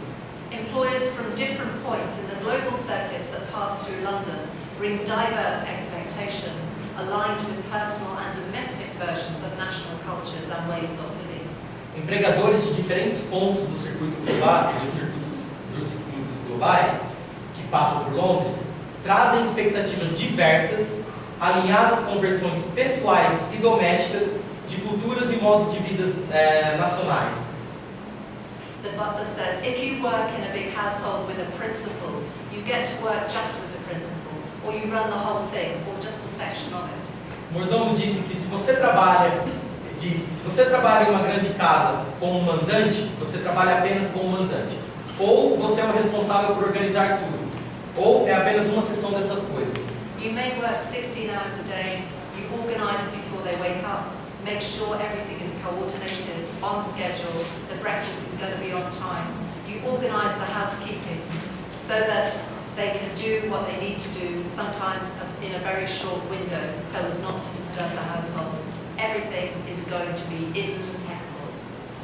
Employers from different points in the global circuits that pass through London bring diverse expectations aligned with personal and domestic versions of national cultures and ways of living. Empregadores de diferentes pontos do circuito global, dos circuitos globais que passam por Londres trazem expectativas diversas, alinhadas com versões pessoais e domésticas de culturas e modos de vida nacionais. The butler says, if you work in a big household with a principal, you get to work just with the principal, or you run the whole thing, or just a section of it. O mordomo disse que se você trabalha em uma grande casa como mandante, você trabalha apenas como mandante. Ou você é o responsável por organizar tudo. Ou é apenas uma seção dessas coisas. You may work 16 hours a day, you organize before they wake up, make sure everything is coordinated, on schedule, the breakfast is going to be on time. You organize the housekeeping so that they can do what they need to do, sometimes in a very short window, so as not to disturb the household. Everything is going to be impeccable.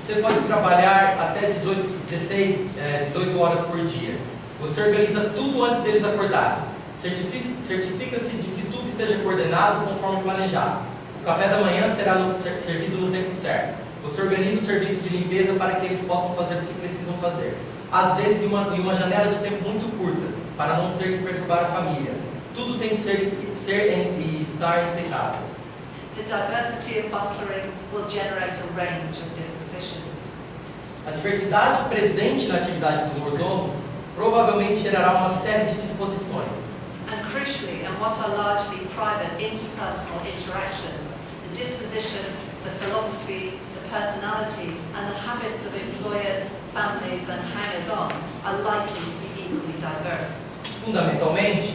Você pode trabalhar até 18 horas por dia. Você organiza tudo antes deles acordarem. Certifica-se de que tudo esteja coordenado conforme planejado. O café da manhã será servido no tempo certo. Você organiza o serviço de limpeza para que eles possam fazer o que precisam fazer. Às vezes em uma janela de tempo muito curta, para não ter que perturbar a família. Tudo tem que ser e estar impecável. The diversity of butlering will generate a range of dispositions. A diversidade presente na atividade do mordomo provavelmente gerará uma série de disposições. And crucially, in what are largely private interpersonal interactions, the disposition, the philosophy, the personality, and the habits of employers, families, and hangers-on are likely to be equally diverse. Fundamentalmente,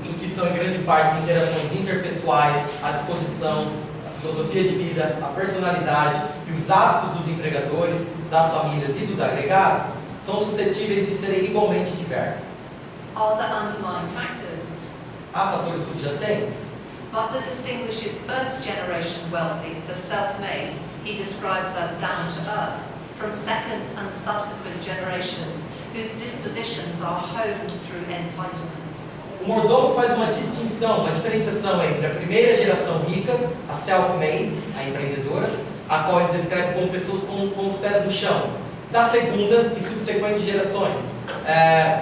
o que são em grande parte as interações interpessoais, a disposição, a filosofia de vida, a personalidade e os hábitos dos empregadores, das famílias e dos agregados são suscetíveis de serem igualmente diversos. Are there underlying factors? Há fatores subjacentes? Butler distinguishes first generation wealthy, the self-made, he describes as down to earth, from second and subsequent generations whose dispositions are honed through entitlement. O mordomo faz uma distinção, uma diferenciação entre a primeira geração rica, a self-made, a empreendedora, a qual ele descreve como pessoas com os pés no chão, da segunda e subsequentes gerações,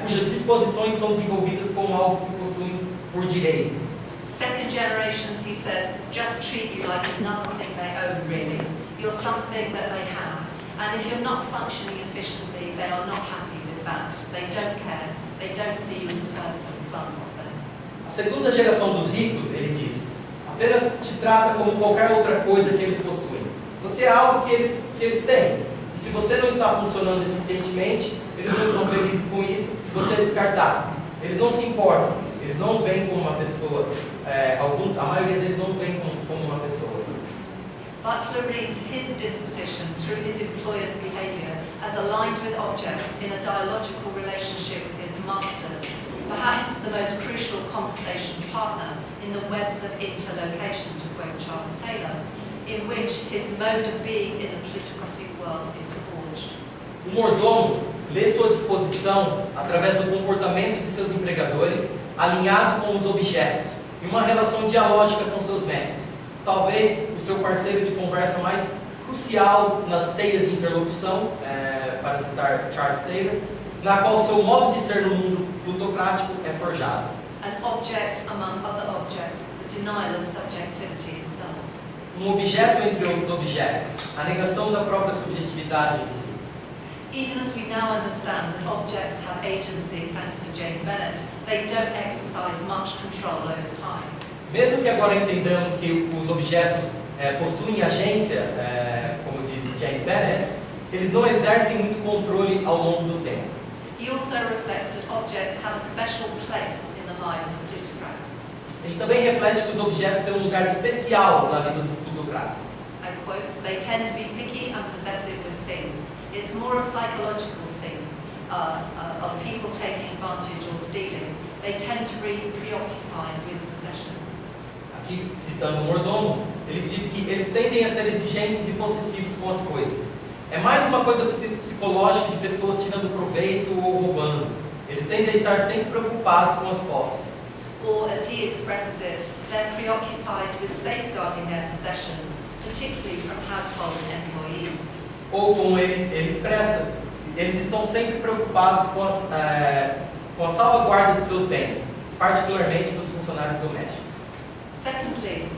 cujas disposições são desenvolvidas como algo que possuem por direito. Second generations, he said, just treat you like another thing they own, really. You're something that they have. And if you're not functioning efficiently, they are not happy with that. They don't care. They don't see you as a person, some of them. A segunda geração dos ricos, ele diz, apenas te trata como qualquer outra coisa que eles possuem. Você é algo que eles têm. E se você não está funcionando eficientemente, eles não estão felizes com isso, você é descartado. Eles não se importam. Eles não veem como uma pessoa. A maioria deles não veem como uma pessoa. Butler reads his disposition through his employer's behaviour as aligned with objects in a dialogical relationship with his masters, perhaps the most crucial conversation partner in the webs of interlocation, to quote Charles Taylor, in which his mode of being in the plutocratic world is forged. O mordomo lê sua disposição através do comportamento de seus empregadores, alinhado com os objetos, e uma relação dialógica com seus mestres. Talvez o seu parceiro de conversa mais crucial nas teias de interlocução, para citar Charles Taylor, na qual seu modo de ser no mundo plutocrático é forjado. An object among other objects, the denial of subjectivity itself. Um objeto entre outros objetos, a negação da própria subjetividade em si. Even as we now understand that objects have agency thanks to Jane Bennett, they don't exercise much control over time. Mesmo que agora entendamos que os objetos possuem agência, como diz Jane Bennett, eles não exercem muito controle ao longo do tempo. He also reflects that objects have a special place in the lives of plutocrats. Ele também reflete que os objetos têm um lugar especial na vida dos plutocratas. I quote, they tend to be picky and possessive with things. It's more a psychological thing of people taking advantage or stealing. They tend to be preoccupied with possessions. Aqui, citando o mordomo, ele diz que eles tendem a ser exigentes e possessivos com as coisas. É mais uma coisa psicológica de pessoas tirando proveito ou roubando. Eles tendem a estar sempre preocupados com as posses. Or, as he expresses it, they're preoccupied with safeguarding their possessions, particularly from household employees. Ou como ele expressa, eles estão sempre preocupados com a salvaguarda de seus bens, particularmente dos funcionários domésticos. Secondly,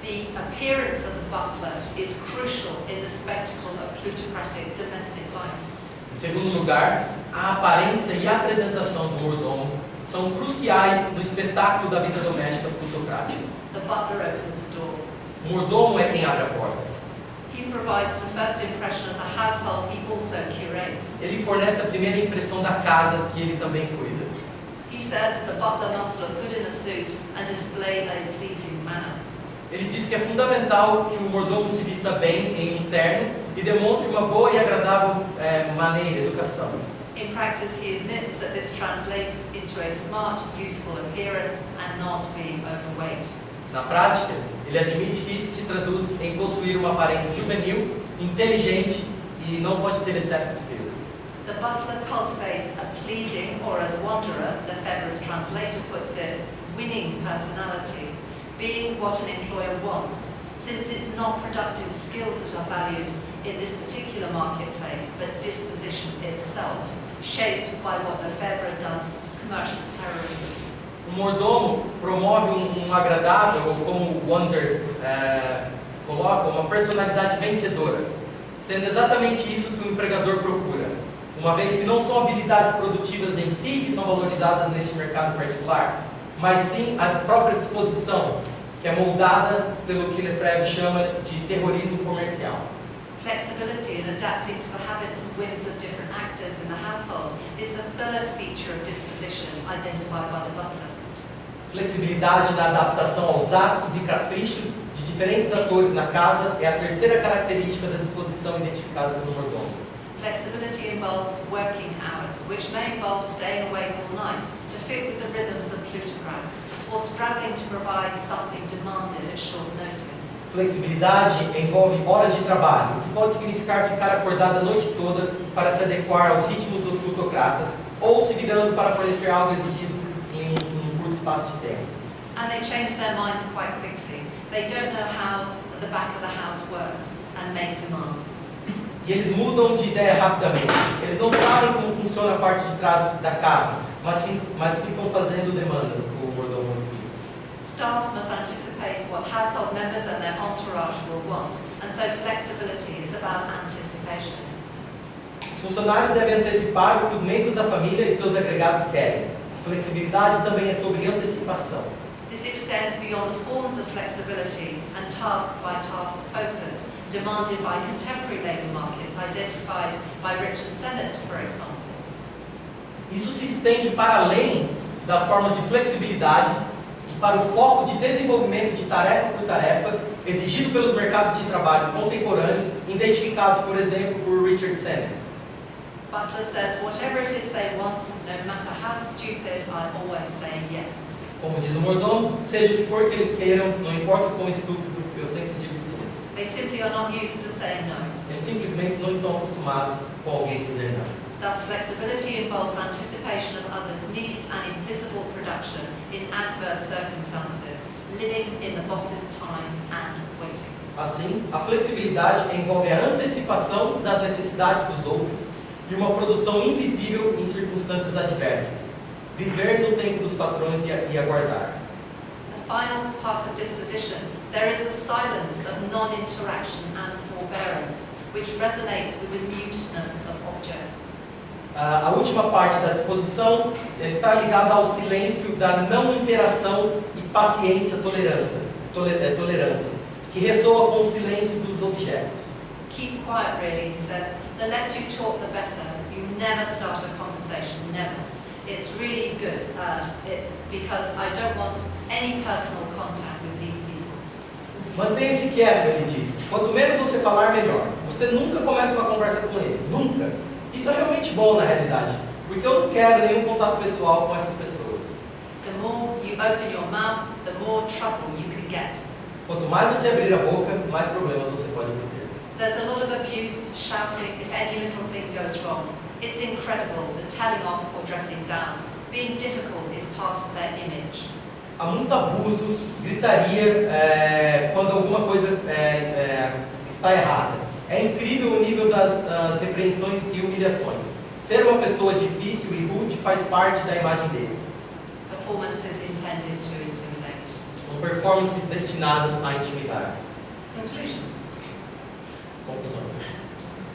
the appearance of the butler is crucial in the spectacle of plutocratic domestic life. Em segundo lugar, a aparência e a apresentação do mordomo são cruciais no espetáculo da vida doméstica plutocrática. The butler opens the door. O mordomo é quem abre a porta. He provides the first impression of the household he also curates. Ele fornece a primeira impressão da casa que ele também cuida. He says the butler must look good in a suit and display a pleasing manner. Ele diz que é fundamental que o mordomo se vista bem em um terno e demonstre uma boa e agradável maneira, educação. In practice, he admits that this translates into a smart, youthful appearance and not being overweight. Na prática, ele admite que isso se traduz em possuir uma aparência juvenil, inteligente e não pode ter excesso de peso. The butler cultivates a pleasing, or as Wanderer, Lefebvre's translator puts it, winning personality, being what an employer wants, since it's not productive skills that are valued in this particular marketplace, but disposition itself, shaped by what Lefebvre dubs commercial terrorism. O mordomo promove um agradável, ou como Wander coloca uma personalidade vencedora, sendo exatamente isso que o empregador procura, uma vez que não são habilidades produtivas em si que são valorizadas neste mercado particular, mas sim a própria disposição, que é moldada pelo que Lefebvre chama de terrorismo comercial. Flexibility in adapting to the habits and whims of different actors in the household is the third feature of disposition identified by the butler. Flexibilidade na adaptação aos hábitos e caprichos de diferentes atores na casa é a terceira característica da disposição identificada pelo mordomo. Flexibility involves working hours, which may involve staying awake all night to fit with the rhythms of plutocrats, or struggling to provide something demanded at short notice. Flexibilidade envolve horas de trabalho, o que pode significar ficar acordado a noite toda para se adequar aos ritmos dos plutocratas, ou se virando para fornecer algo exigido em um curto espaço de tempo. And they change their minds quite quickly. They don't know how the back of the house works and make demands. E eles mudam de ideia rapidamente. Eles não sabem como funciona a parte de trás da casa, mas ficam fazendo demandas, como o mordomo explica. Staff must anticipate what household members and their entourage will want, and so flexibility is about anticipation. Os funcionários devem antecipar o que os membros da família e seus agregados querem. A flexibilidade também é sobre antecipação. This extends beyond the forms of flexibility and task-by-task focus demanded by contemporary labour markets identified by Richard Sennett, for example. Isso se estende para além das formas de flexibilidade e para o foco de desenvolvimento de tarefa por tarefa exigido pelos mercados de trabalho contemporâneos, identificados, por exemplo, por Richard Sennett. Butler says, whatever it is they want, no matter how stupid, I always say yes. Como diz o mordomo, seja o que for que eles queiram, não importa o quão estúpido, eu sempre digo sim. They simply are not used to saying no. Eles simplesmente não estão acostumados com alguém dizer não. Thus, flexibility involves anticipation of others' needs and invisible production in adverse circumstances, living in the boss's time and waiting. Assim, a flexibilidade envolve a antecipação das necessidades dos outros e uma produção invisível em circunstâncias adversas. Viver no tempo dos patrões e aguardar. The final part of disposition, there is the silence of non-interaction and forbearance, which resonates with the muteness of objects. A última parte da disposição está ligada ao silêncio da não interação e paciência, tolerância, que ressoa com o silêncio dos objetos. Keep quiet, really, he says. The less you talk, the better. You never start a conversation, never. It's really good because I don't want any personal contact with these people. Mantenha-se quieto, ele diz. Quanto menos você falar, melhor. Você nunca começa uma conversa com eles, nunca. Isso é realmente bom na realidade, porque eu não quero nenhum contato pessoal com essas pessoas. The more you open your mouth, the more trouble you can get. Quanto mais você abrir a boca, mais problemas você pode ter. There's a lot of abuse, shouting if any little thing goes wrong. It's incredible, the telling off or dressing down. Being difficult is part of their image. Há muito abuso, gritaria quando alguma coisa está errada. É incrível o nível das repreensões e humilhações. Ser uma pessoa difícil e rude faz parte da imagem deles. Performances intended to intimidate. São performances destinadas a intimidar. Conclusions. Conclusões.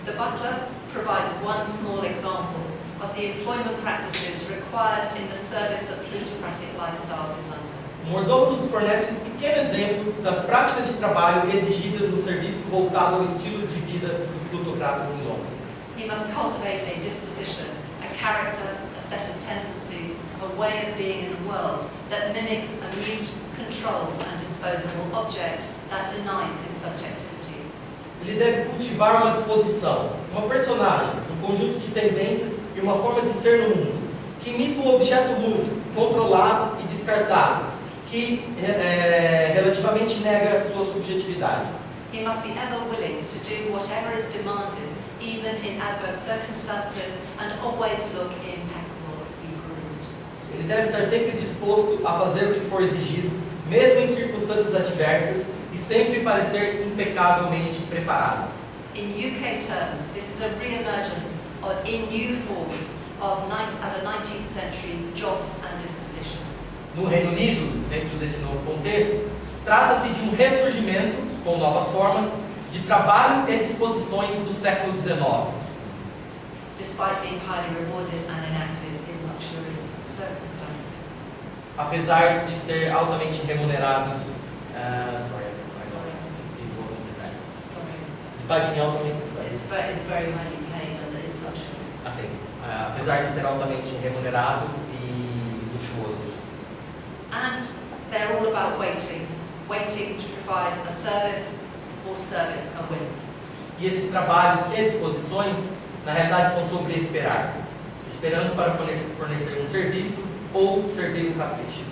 The butler provides one small example of the employment practices required in the service of plutocratic lifestyles in London. O mordomo nos fornece um pequeno exemplo das práticas de trabalho exigidas no serviço voltado aos estilos de vida dos plutocratas em Londres. He must cultivate a disposition, a character, a set of tendencies, a way of being in the world that mimics a mute, controlled and disposable object that denies his subjectivity. Ele deve cultivar uma disposição, uma personagem, um conjunto de tendências e uma forma de ser no mundo, que imita um objeto mudo, controlado e descartável, que relativamente nega sua subjetividade. He must be ever willing to do whatever is demanded, even in adverse circumstances, and always look impeccably groomed. Ele deve estar sempre disposto a fazer o que for exigido, mesmo em circunstâncias adversas, e sempre parecer impecavelmente preparado. In UK terms, this is a re-emergence in new forms of a 19th century jobs and dispositions. No Reino Unido, dentro desse novo contexto, trata-se de um ressurgimento com novas formas de trabalho e disposições do século XIX. despite being highly rewarded and enacted in luxurious circumstances. Apesar de ser altamente remunerados, Sorry. despite being altamente, It's very highly paid and it's luxurious. ok, apesar de ser altamente remunerado e luxuoso. And they're all about waiting to provide a service or service a win. E esses trabalhos e disposições, na realidade, são sobre esperar, esperando para fornecer um serviço ou servir um capricho.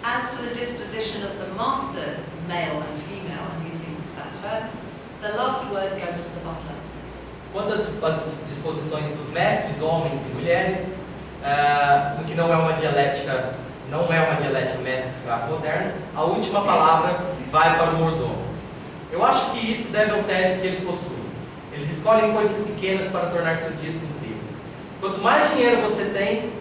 As for the disposition of the masters, male and female, I'm using that term, the last word goes to the butler. Quanto às disposições dos mestres, homens e mulheres, no que não é uma dialética mestre-escravo moderna, a última palavra vai para o mordomo. Eu acho que isso deve ao tédio que eles possuem. Eles escolhem coisas pequenas para tornar seus dias cumpridos. Quanto mais dinheiro você tem,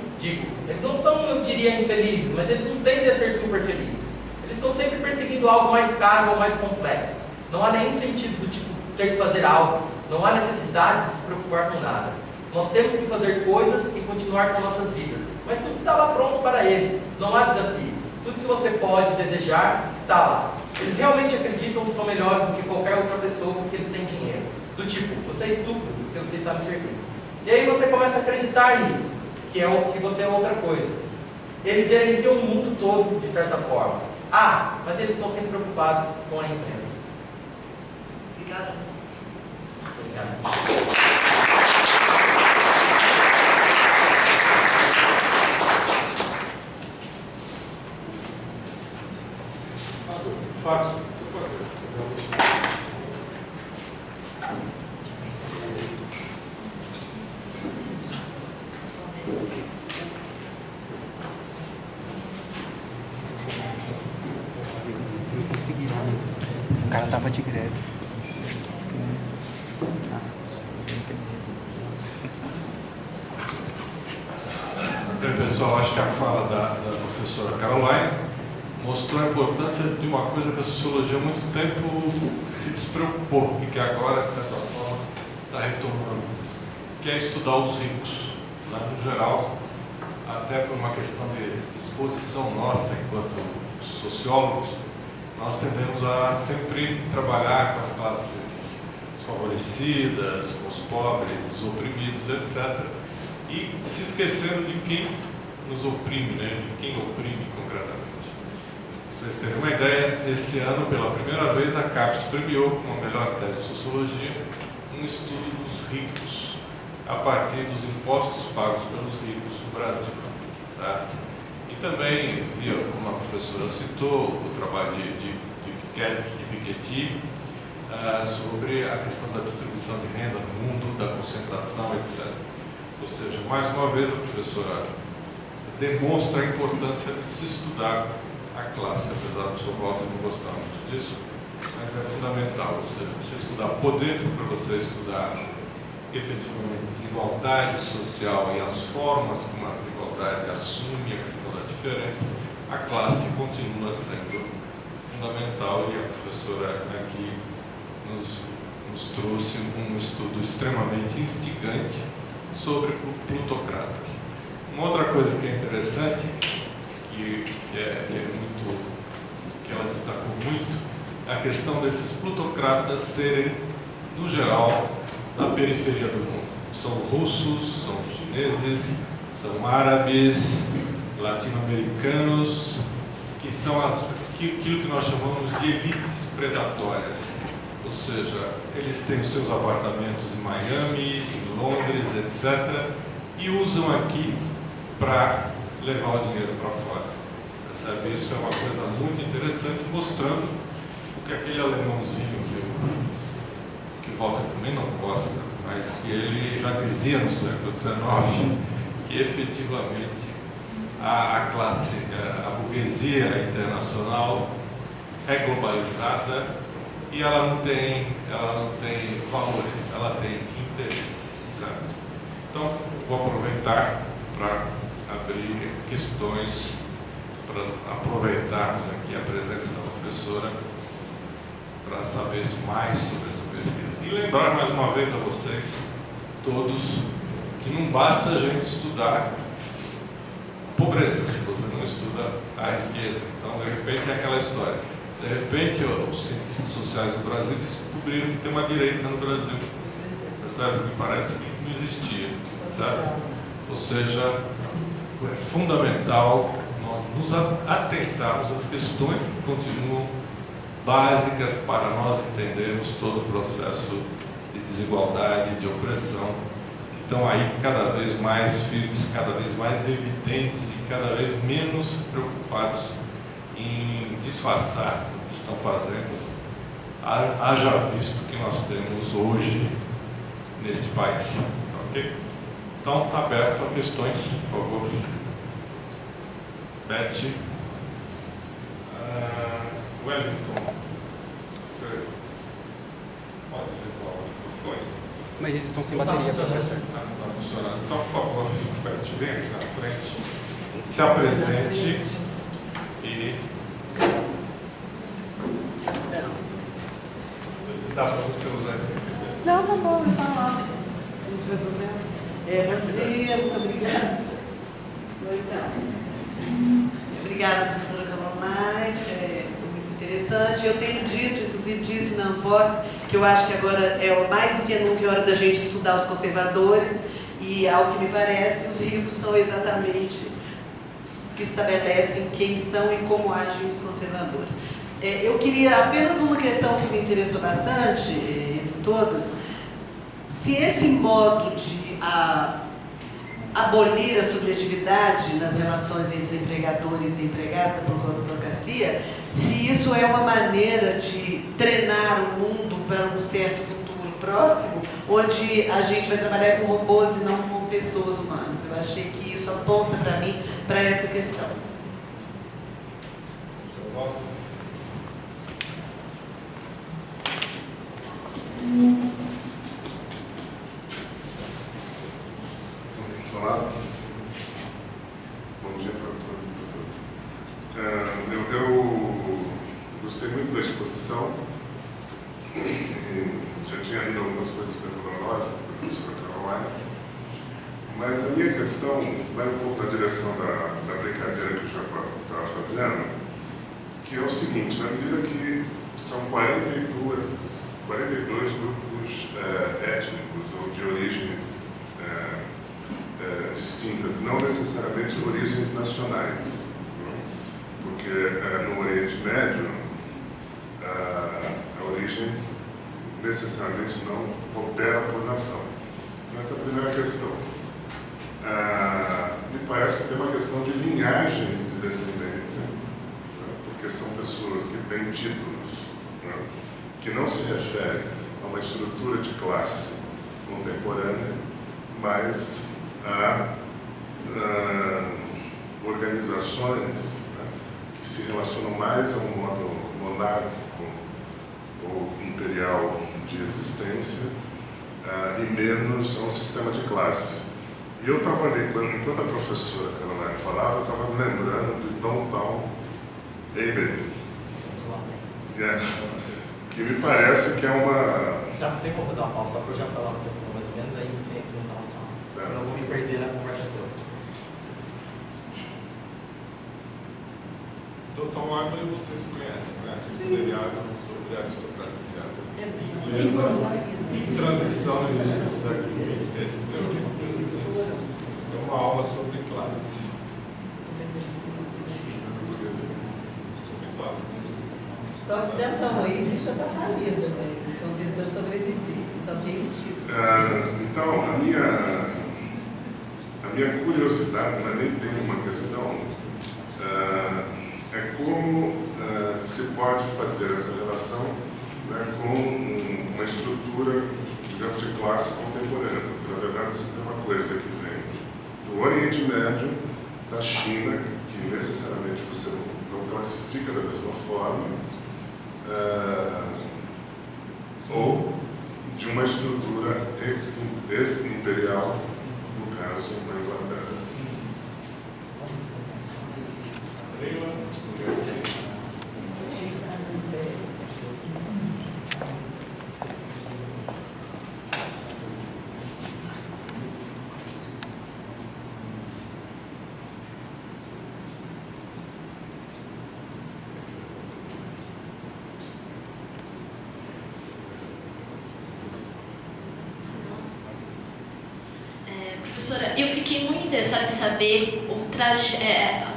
eles não são, eu diria, infelizes, mas eles não tendem a ser super felizes. Eles estão sempre perseguindo algo mais caro ou mais complexo. Não há nenhum sentido do tipo ter que fazer algo. Não há necessidade de se preocupar com nada. Nós temos que fazer coisas e continuar com nossas vidas. Mas tudo está lá pronto para eles. Não há desafio. Tudo que você pode desejar está lá. Eles realmente acreditam que são melhores do que qualquer outra pessoa porque eles têm dinheiro. Do tipo, você é estúpido porque você está me servindo. E aí você começa a acreditar nisso, que você é outra coisa. Eles gerenciam o mundo todo, de certa forma. Mas eles estão sempre preocupados com a imprensa. Obrigada. Obrigado. Fato. Não consegui, né? O cara tava de greve. Bem, pessoal, acho que a fala da professora Caroline mostrou a importância de uma coisa que a sociologia há muito tempo se despreocupou e que agora, de certa forma, está retomando, que é estudar os ricos, né? No geral, até por uma questão de exposição nossa enquanto sociólogos, nós tendemos a sempre trabalhar com as classes desfavorecidas, com os pobres, os oprimidos, etc. E se esquecendo de quem nos oprime, né? De quem oprime concretamente. Para vocês terem uma ideia, esse ano, pela primeira vez, a CAPES premiou, com a melhor tese de sociologia, um estudo dos ricos, a partir dos impostos pagos pelos ricos no Brasil. Certo? E também, como a professora citou, o trabalho de Piketty sobre a questão da distribuição de renda no mundo, da concentração, etc. Ou seja, mais uma vez a professora demonstra a importância de se estudar a classe, apesar do seu Walter não gostar muito disso, mas é fundamental. Ou seja, você estudar poder para você estudar efetivamente desigualdade social e as formas como a desigualdade assume a questão da diferença, a classe continua sendo fundamental e a professora aqui nos trouxe um estudo extremamente instigante sobre plutocratas. Uma outra coisa que é interessante, que ela destacou muito, é a questão desses plutocratas serem, no geral, na periferia do mundo. São russos, são chineses, são árabes, latino-americanos, que são aquilo que nós chamamos de elites predatórias. Ou seja, eles têm os seus apartamentos em Miami, em Londres, etc. e usam aqui para levar o dinheiro para fora. Percebe? Isso é uma coisa muito interessante, mostrando o que aquele alemãozinho que o Walter também não gosta, mas que ele já dizia no século XIX que efetivamente a classe, a burguesia internacional é globalizada e ela não tem valores, ela tem interesses, certo? Então, vou aproveitar para abrir questões, para aproveitarmos aqui a presença da professora para saber mais sobre essa pesquisa. E lembrar mais uma vez a vocês, todos, que não basta a gente estudar pobreza se você não estuda a riqueza. Então, de repente, é aquela história. De repente, os cientistas sociais do Brasil descobriram que tem uma direita no Brasil, sabe? Que parece que não existia, sabe? Ou seja, é fundamental nós nos atentarmos às questões que continuam básicas para nós entendermos todo o processo de desigualdade, de opressão, que estão aí cada vez mais firmes, cada vez mais evidentes e cada vez menos preocupados em disfarçar o que estão fazendo, haja visto que nós temos hoje nesse país. Ok? Então, está aberto a questões, por favor. Beth. Wellington, você pode levar o microfone? Mas eles estão sem bateria, professor. Não está funcionando. Então, por favor, Beth, vem aqui na frente, se apresente e... Se dá para você usar esse aqui. Não, tá bom, vai falar. Se não tiver problema. Bom dia, muito obrigada. Obrigada, professora Caroline. Foi muito interessante. Eu tenho dito, inclusive disse na Unvox, que eu acho que agora é mais do que nunca hora da gente estudar os conservadores, e ao que me parece, os ricos são exatamente os que estabelecem quem são e como agem os conservadores. Eu queria apenas uma questão que me interessou bastante, entre todas, se esse modo de abolir a subjetividade nas relações entre empregadores e empregados da plutocracia, se isso é uma maneira de treinar o mundo para um certo futuro próximo, onde a gente vai trabalhar com robôs e não com pessoas humanas. Eu achei que isso aponta para mim, para essa questão. Olá, bom dia para todos e para todas. Eu gostei muito da exposição, e já tinha lido algumas coisas metodológicas da professora Caroline, mas a minha questão vai um pouco na direção da brincadeira que o Jacó estava fazendo, que é o seguinte: na medida que são 42 grupos étnicos ou de origens distintas, não necessariamente origens nacionais, porque no Oriente Médio a origem necessariamente não opera por nação. Essa é a primeira questão. Me parece que tem uma questão de linhagens de descendência, porque são pessoas que têm títulos, que não se referem a uma estrutura de classe contemporânea, mas a organizações que se relacionam mais a um modo monárquico ou imperial de existência e menos a um sistema de classe. E eu estava ali, enquanto a professora Caroline falava, eu estava me lembrando de Downtown Abbey, que me parece que é uma... Já tem como fazer uma pausa, só para eu já falar o que você falou mais ou menos, aí você entra no downtown. Senão eu vou me perder na conversa toda. Doutor Marvel, vocês conhecem, né? Aquele seriado sobre a aristocracia inglesa, em transição no início do século XX. É uma aula sobre classe. Sobre classe. Só que dentro aí já está falida, né? Eles estão tentando sobreviver, só tem um tipo. Então, a minha curiosidade, não é nem bem uma questão, é como se pode fazer essa relação, né, com uma estrutura, digamos, de classe contemporânea, porque na verdade você tem uma coisa que vem do Oriente Médio, da China, que necessariamente você não classifica da mesma forma, ou de uma estrutura ex-imperial, no caso, na Inglaterra. Professora, eu fiquei muito interessada em saber o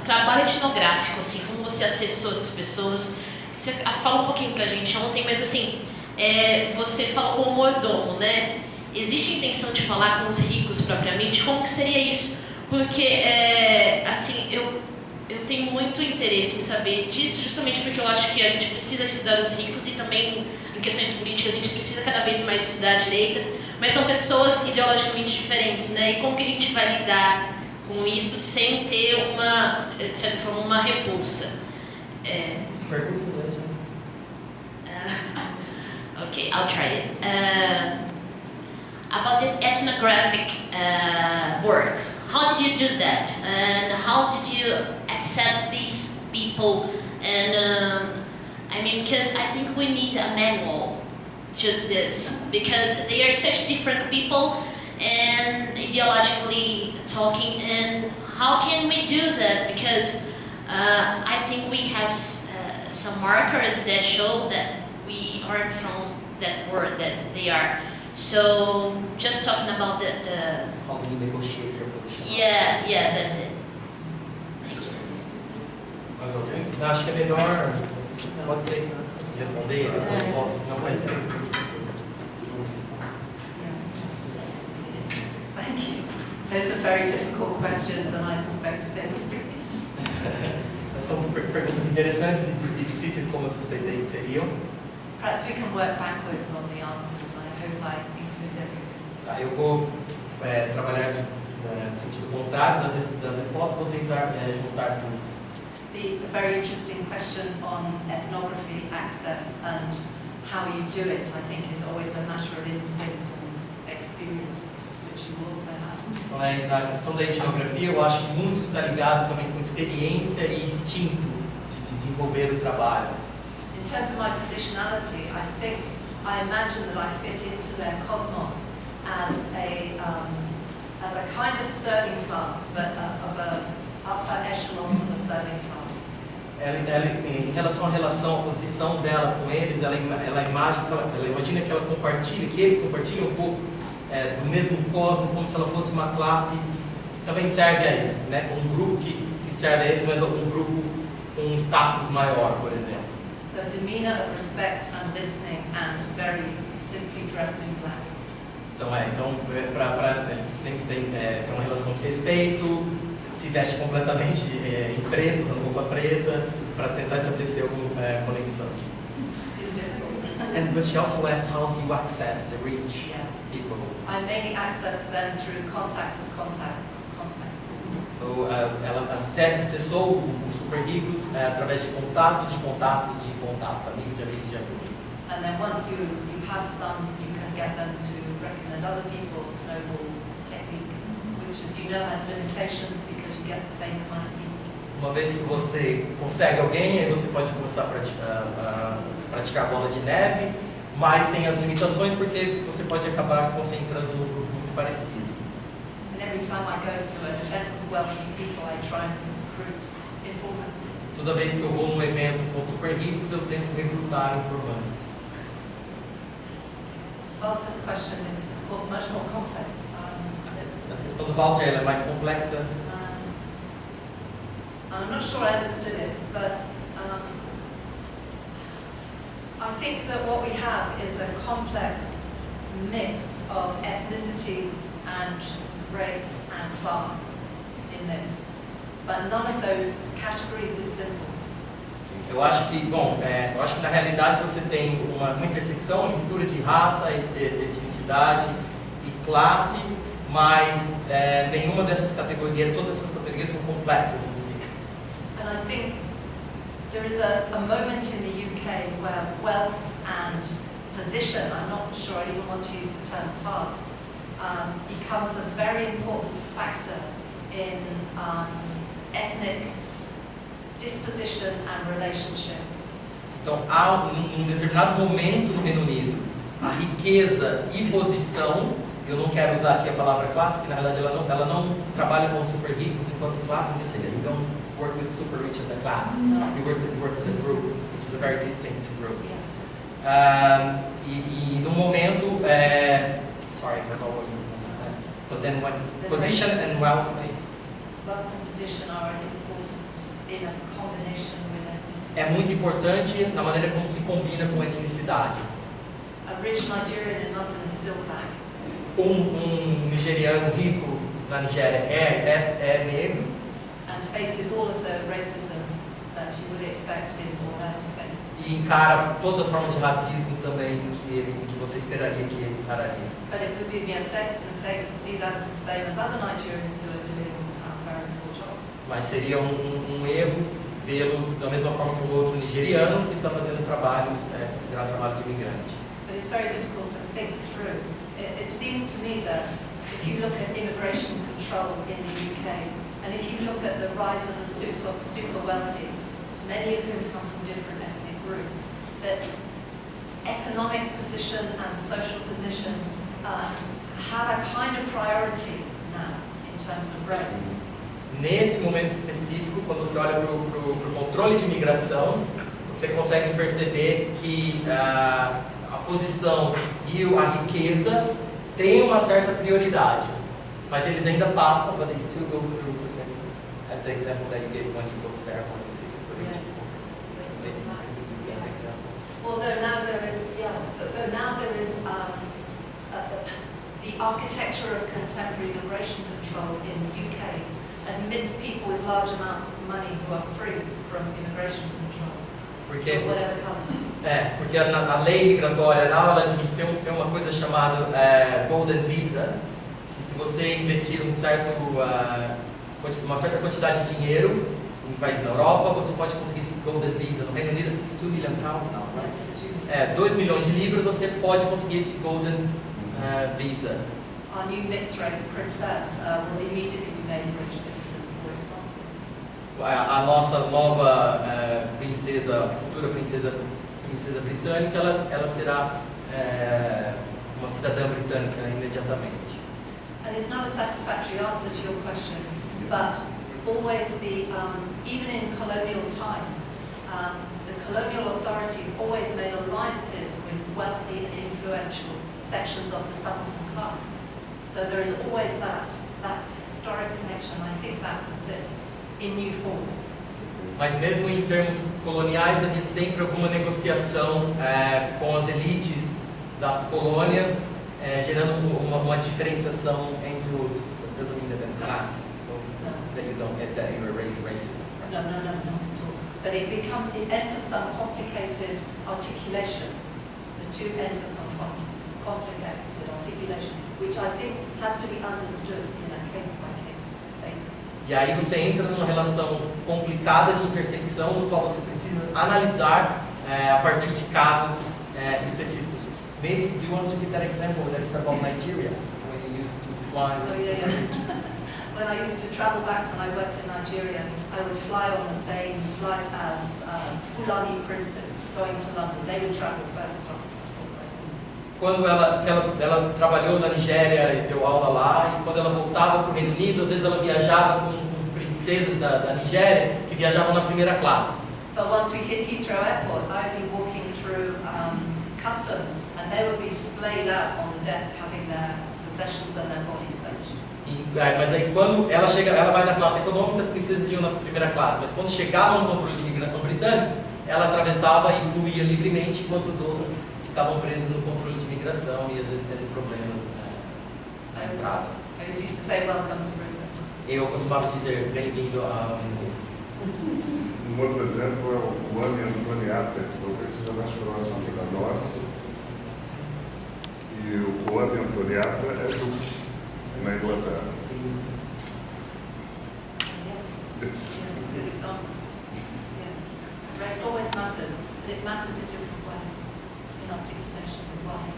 trabalho etnográfico, assim, como você acessou essas pessoas. Você fala um pouquinho pra gente ontem, mas assim, você falou com o mordomo, né? Existe a intenção de falar com os ricos propriamente? Como que seria isso? Porque, assim, eu tenho muito interesse em saber disso, justamente porque eu acho que a gente precisa estudar os ricos e também, em questões políticas, a gente precisa cada vez mais estudar a direita, mas são pessoas ideologicamente diferentes, né? E como que a gente vai lidar com isso sem ter de certa forma, uma repulsa? Pergunta em inglês, né? Okay, I'll try it. About the ethnographic work. How did you do that? And how did you access these people? And I mean, because I think we need a manual to this, because they are such different people and ideologically talking. And how can we do that? Because I think we have some markers that show that we aren't from that world that they are. So just talking about the How do you negotiate your position? yeah, that's it. Thank you. Mais alguém? Eu acho que é melhor, pode ser, responder, depois volta, senão vai ser. Thank you. Those are very difficult questions, and I suspect they would be. São perguntas interessantes e difíceis, como eu suspeitei que seriam. Perhaps we can work backwards on the answers. I hope I include everything. Tá, eu vou trabalhar no sentido contrário das respostas, vou tentar juntar tudo. A very interesting question on ethnography access and how you do it, I think, is always a matter of instinct and experience, which you also have. Então, a questão da etnografia, eu acho que muito está ligado também com experiência e instinto de desenvolver o trabalho. In terms of my positionality, I imagine that I fit into their cosmos as a kind of serving class, but of a upper echelons of a serving class. Em relação à posição dela com eles, ela imagina que ela compartilha, que eles compartilham um pouco do mesmo cosmos, como se ela fosse uma classe que também serve a eles, né? Um grupo que serve a eles, mas um grupo com um status maior, por exemplo. So a demeanor of respect and listening and very simply dressed in black. Então sempre tem uma relação de respeito, se veste completamente em preto, usando roupa preta, para tentar estabelecer alguma conexão. It's difficult. But she also asked how do you access the rich Yeah. people. I mainly access them through contacts of contacts of contacts. So, ela acessou os super ricos através de contatos, amigos de amigos de amigos. And then once you have some, you can get them to recommend other people's snowball technique, which, as you know, has limitations because you get the same kind of people. Uma vez que você consegue alguém, aí você pode começar a praticar bola de neve, mas tem as limitações porque você pode acabar concentrando num grupo muito parecido. And every time I go to an event with wealthy people, I try and recruit informants. Toda vez que eu vou num evento com super ricos, eu tento recrutar informantes. Walter's question is, of course, much more complex. A questão do Walter ela é mais complexa. I'm not sure I understood it, but I think that what we have is a complex mix of ethnicity and race and class in this. But none of those categories is simple. Eu acho que na realidade você tem uma intersecção, uma mistura de raça, etnicidade e classe, mas nenhuma dessas categorias, todas essas categorias são complexas em si. And I think there is a moment in the UK where wealth and position, I'm not sure I even want to use the term class, becomes a very important factor in ethnic disposition and relationships. Então, há um determinado momento no Reino Unido, a riqueza e posição, eu não quero usar aqui a palavra classe, porque na realidade ela não trabalha com super ricos enquanto classe, eu disse, you don't work with super rich as a class, you work as a group, which is a very distinct group. Yes. E no momento, sorry if I got what you said. So then when position and wealth, Wealth and position are important in a combination with ethnicity. é muito importante na maneira como se combina com a etnicidade. A rich Nigerian in London is still black. Nigeriano rico na Nigéria é negro And faces all of the racism that you would expect him or her to face. e encara todas as formas de racismo também que você esperaria que ele encararia. But it would be a mistake to see that as the same as other Nigerians who are doing very poor jobs. Mas seria erro vê-lo da mesma forma que um outro nigeriano que está fazendo trabalhos considerados trabalho de imigrante. But it's very difficult to think through. It seems to me that if you look at immigration control in the UK, and if you look at the rise of the super wealthy, many of whom come from different ethnic groups, that economic position and social position have a kind of priority now in terms of race. Nesse momento específico, quando você olha para o controle de imigração, você consegue perceber que a posição e a riqueza têm uma certa prioridade, mas eles ainda passam, but they still go through to say, as the example that you gave when you go to the airport, you see super rich people. Although now there is, the architecture of contemporary immigration control in the UK admits people with large amounts of money who are free from immigration control. Porque So whatever color. porque a lei migratória ela admite tem uma coisa chamada Golden Visa, que se você investir uma certa quantidade de dinheiro em países na Europa, você pode conseguir esse Golden Visa. No Reino Unido, it's 2 million pounds now, right? 2 milhões de libras você pode conseguir esse Golden Visa. Our new mixed race princess will immediately be made a British citizen, for example. A nossa nova futura princesa britânica, ela será uma cidadã britânica imediatamente. And it's not a satisfactory answer to your question, but always even in colonial times, the colonial authorities always made alliances with wealthy and influential sections of the subaltern class. So there is always that historic connection. I think that persists in new forms. Mas mesmo em termos coloniais, havia sempre alguma negociação com as elites das colônias, gerando uma diferenciação entre os doesn't mean that class that you don't get that you erase racism. No, not at all. But it enters some complicated articulation. The two enter some complicated articulation, which I think has to be understood in a case-by-case basis. E aí você entra numa relação complicada de intersecção, no qual você precisa analisar a partir de casos específicos. Maybe you want to give that example that is about Nigeria, when you used to fly. Oh, yeah. When I used to travel back when I worked in Nigeria, I would fly on the same flight as Fulani princes going to London. They would travel first class. Quando ela trabalhou na Nigéria e deu aula lá, e quando ela voltava para o Reino Unido, às vezes ela viajava com princesas da Nigéria que viajavam na primeira classe. But once we hit Heathrow Airport, I'd be walking through customs, and they would be splayed out on the desk, having their possessions and their bodies searched. Mas aí quando ela vai na classe econômica, as princesas iam na primeira classe, mas quando chegava no controle de imigração britânico, ela atravessava e fluía livremente, enquanto os outros ficavam presos no controle de imigração e às vezes tendo problemas na entrada. I used to say welcome to Britain. Eu costumava dizer bem-vindo a Um outro exemplo é o Kwame Antoniata, que talvez seja mais próximo da nossa. E o Kwame Antoniata é duque na Inglaterra. Yes, Yes. that's a good example. Yes. Race always matters, but it matters in different ways, in articulation with wealth.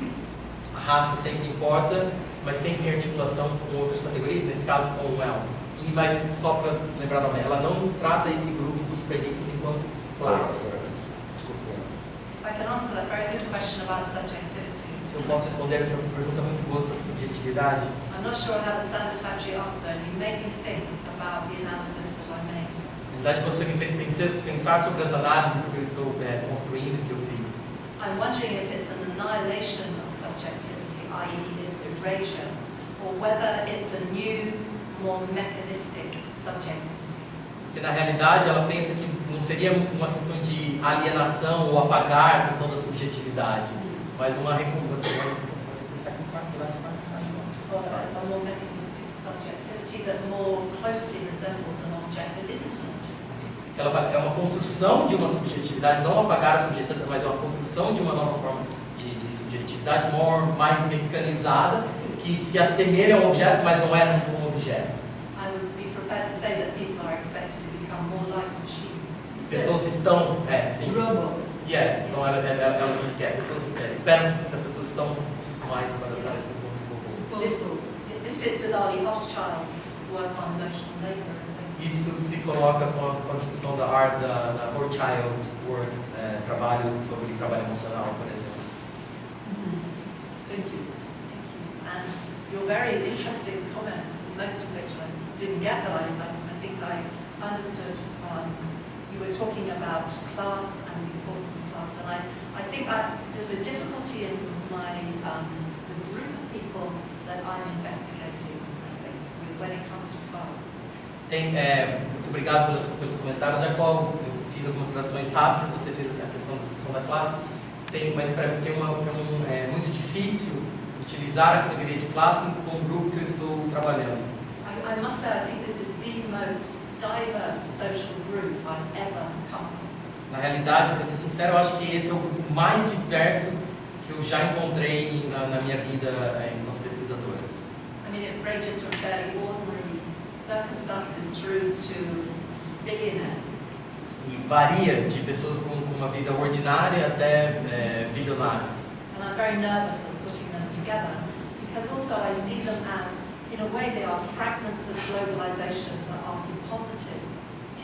A raça sempre importa, mas sempre em articulação com outras categorias, nesse caso com o wealth. Mas só para lembrar também, ela não trata esse grupo dos super ricos enquanto classe. If I can answer that very good question about subjectivity, Se eu posso responder essa pergunta muito boa sobre subjetividade, I'm not sure I have a satisfactory answer, and you made me think about the analysis that I made. na verdade você me fez pensar sobre as análises que eu estou construindo, que eu fiz. I'm wondering if it's an annihilation of subjectivity, i.e. its erasure, or whether it's a new, more mechanistic subjectivity. Porque na realidade ela pensa que não seria uma questão de alienação ou apagar a questão da subjetividade, mas uma Or a more mechanistic subjectivity that more closely resembles an object that isn't an object. Ela fala, é uma construção de uma subjetividade, não apagar a subjetividade, mas é uma construção de uma nova forma de subjetividade mais mecanizada, que se assemelha a um objeto, mas não é um objeto. I would be prepared to say that people are expected to become more like machines. Pessoas estão, sim. Robo. Então ela diz que pessoas esperam que as pessoas estão mais para esse ponto. This fits with Arlie Hochschild's work on emotional labor. Isso se coloca com a discussão da Hochschild work, trabalho sobre trabalho emocional, por exemplo. Thank you. And your very interesting comments, most of which I didn't get, but I think I understood. You were talking about class and the importance of class, and I think there's a difficulty in the group of people that I'm investigating, I think, when it comes to class. Muito obrigado pelos comentários. Já qual eu fiz algumas traduções rápidas, você fez a questão da discussão da classe. Mas para mim é muito difícil utilizar a categoria de classe com o grupo que eu estou trabalhando. I must say, I think this is the most diverse social group I've ever come across. Na realidade, para ser sincero, eu acho que esse é o grupo mais diverso que eu já encontrei na minha vida enquanto pesquisadora. I mean, it ranges from fairly ordinary circumstances through to billionaires. E varia de pessoas com uma vida ordinária até bilionários. And I'm very nervous of putting them together because also I see them as, in a way, they are fragments of globalization that are deposited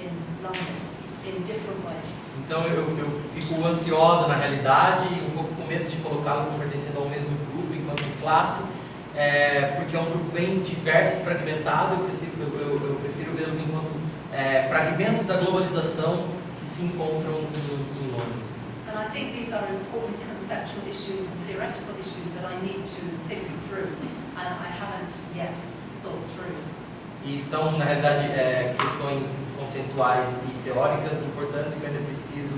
in London in different ways. Então eu fico ansiosa na realidade e um pouco com medo de colocá-los como pertencendo ao mesmo grupo enquanto classe, porque é um grupo bem diverso e fragmentado. Eu prefiro vê-los enquanto fragmentos da globalização que se encontram em Londres. And I think these are important conceptual issues and theoretical issues that I need to think through, and I haven't yet thought through. E são, na realidade, questões conceituais e teóricas importantes que eu ainda preciso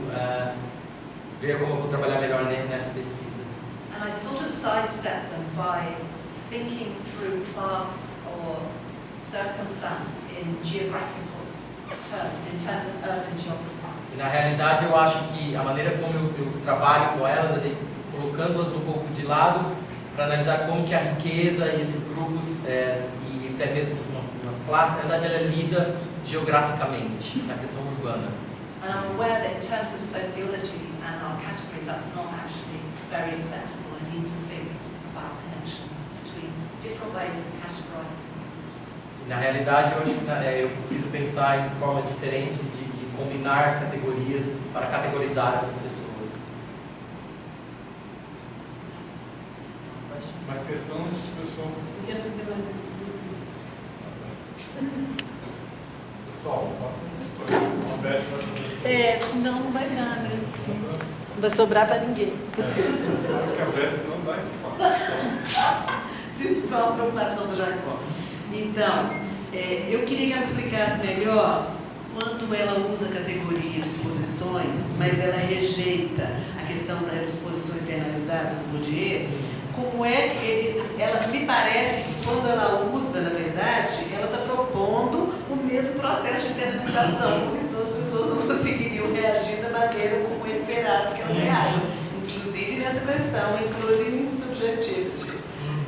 ver como eu vou trabalhar melhor nessa pesquisa. And I sort of sidestep them by thinking through class or circumstance in geographical terms, in terms of urban geographies. E na realidade eu acho que a maneira como eu trabalho com elas é colocando-as um pouco de lado para analisar como que a riqueza e esses grupos e até mesmo uma classe, na verdade ela é lida geograficamente na questão urbana. And I'm aware that in terms of sociology and our categories that's not actually very acceptable. I need to think about connections between different ways of categorizing. E na realidade eu acho que eu preciso pensar em formas diferentes de combinar categorias para categorizar essas pessoas. Mais questões, pessoal? Eu quero fazer mais Pessoal, faça questões. Uma bete para senão não vai dar, né? Não vai sobrar para ninguém. Porque a bete não dá esse passo. Principal preocupação do Jacó. Então, eu queria que ela explicasse melhor quando ela usa a categoria de exposições, mas ela rejeita a questão das exposições internalizadas do Bourdieu. Como é que ela me parece que quando ela usa, na verdade, ela está propondo o mesmo processo de internalização, porque senão as pessoas não conseguiriam reagir da maneira como é esperado que elas reajam, inclusive nessa questão, including subjectivity.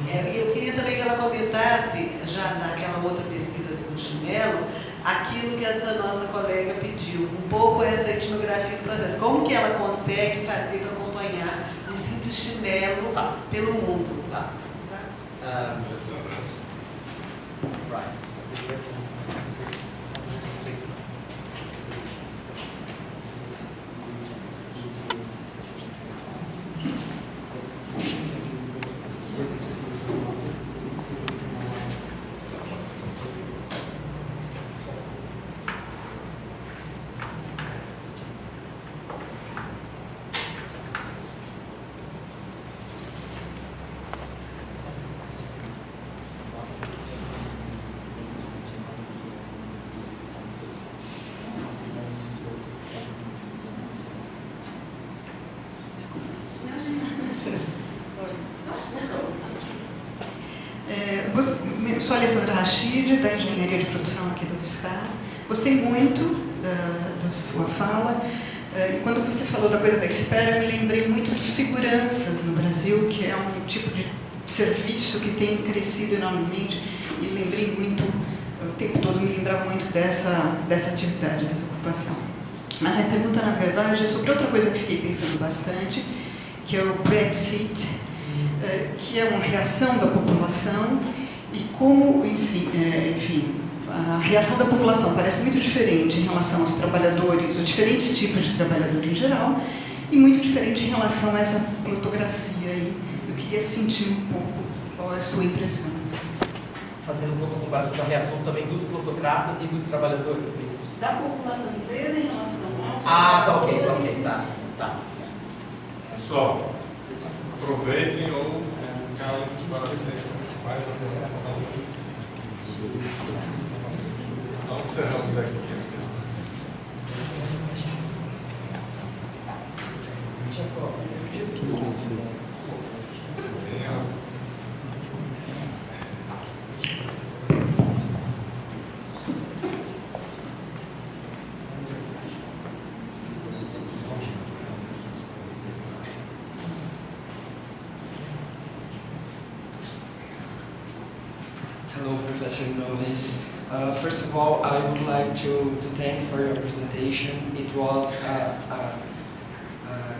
E eu queria também que ela comentasse, já naquela outra pesquisa do chinelo, aquilo que essa nossa colega pediu, um pouco essa etnografia do processo. Como que ela consegue fazer para acompanhar um simples chinelo pelo mundo? Tá. Sou Alessandra Rachid, da Engenharia de Produção aqui do UFSCar. Gostei muito da sua fala. E quando você falou da coisa da espera, eu me lembrei muito dos seguranças no Brasil, que é um tipo de serviço que tem crescido enormemente. E lembrei muito, o tempo todo me lembrava muito dessa atividade, dessa ocupação. Mas a pergunta, na verdade, é sobre outra coisa que fiquei pensando bastante, que é o Brexit, que é uma reação da população e como, enfim, a reação da população parece muito diferente em relação aos trabalhadores, os diferentes tipos de trabalhador em geral, e muito diferente em relação a essa plutocracia aí. Eu queria sentir um pouco qual é a sua impressão. Fazendo um pouco a comparação da reação também dos plutocratas e dos trabalhadores. Da população inglesa em relação aos tá ok, tá. Pessoal, aproveitem ou calem-se para sempre. Mais uma apresentação. Então, encerramos aqui. Hello, Professor Nunes. First of all, I would like to thank for your presentation. It was a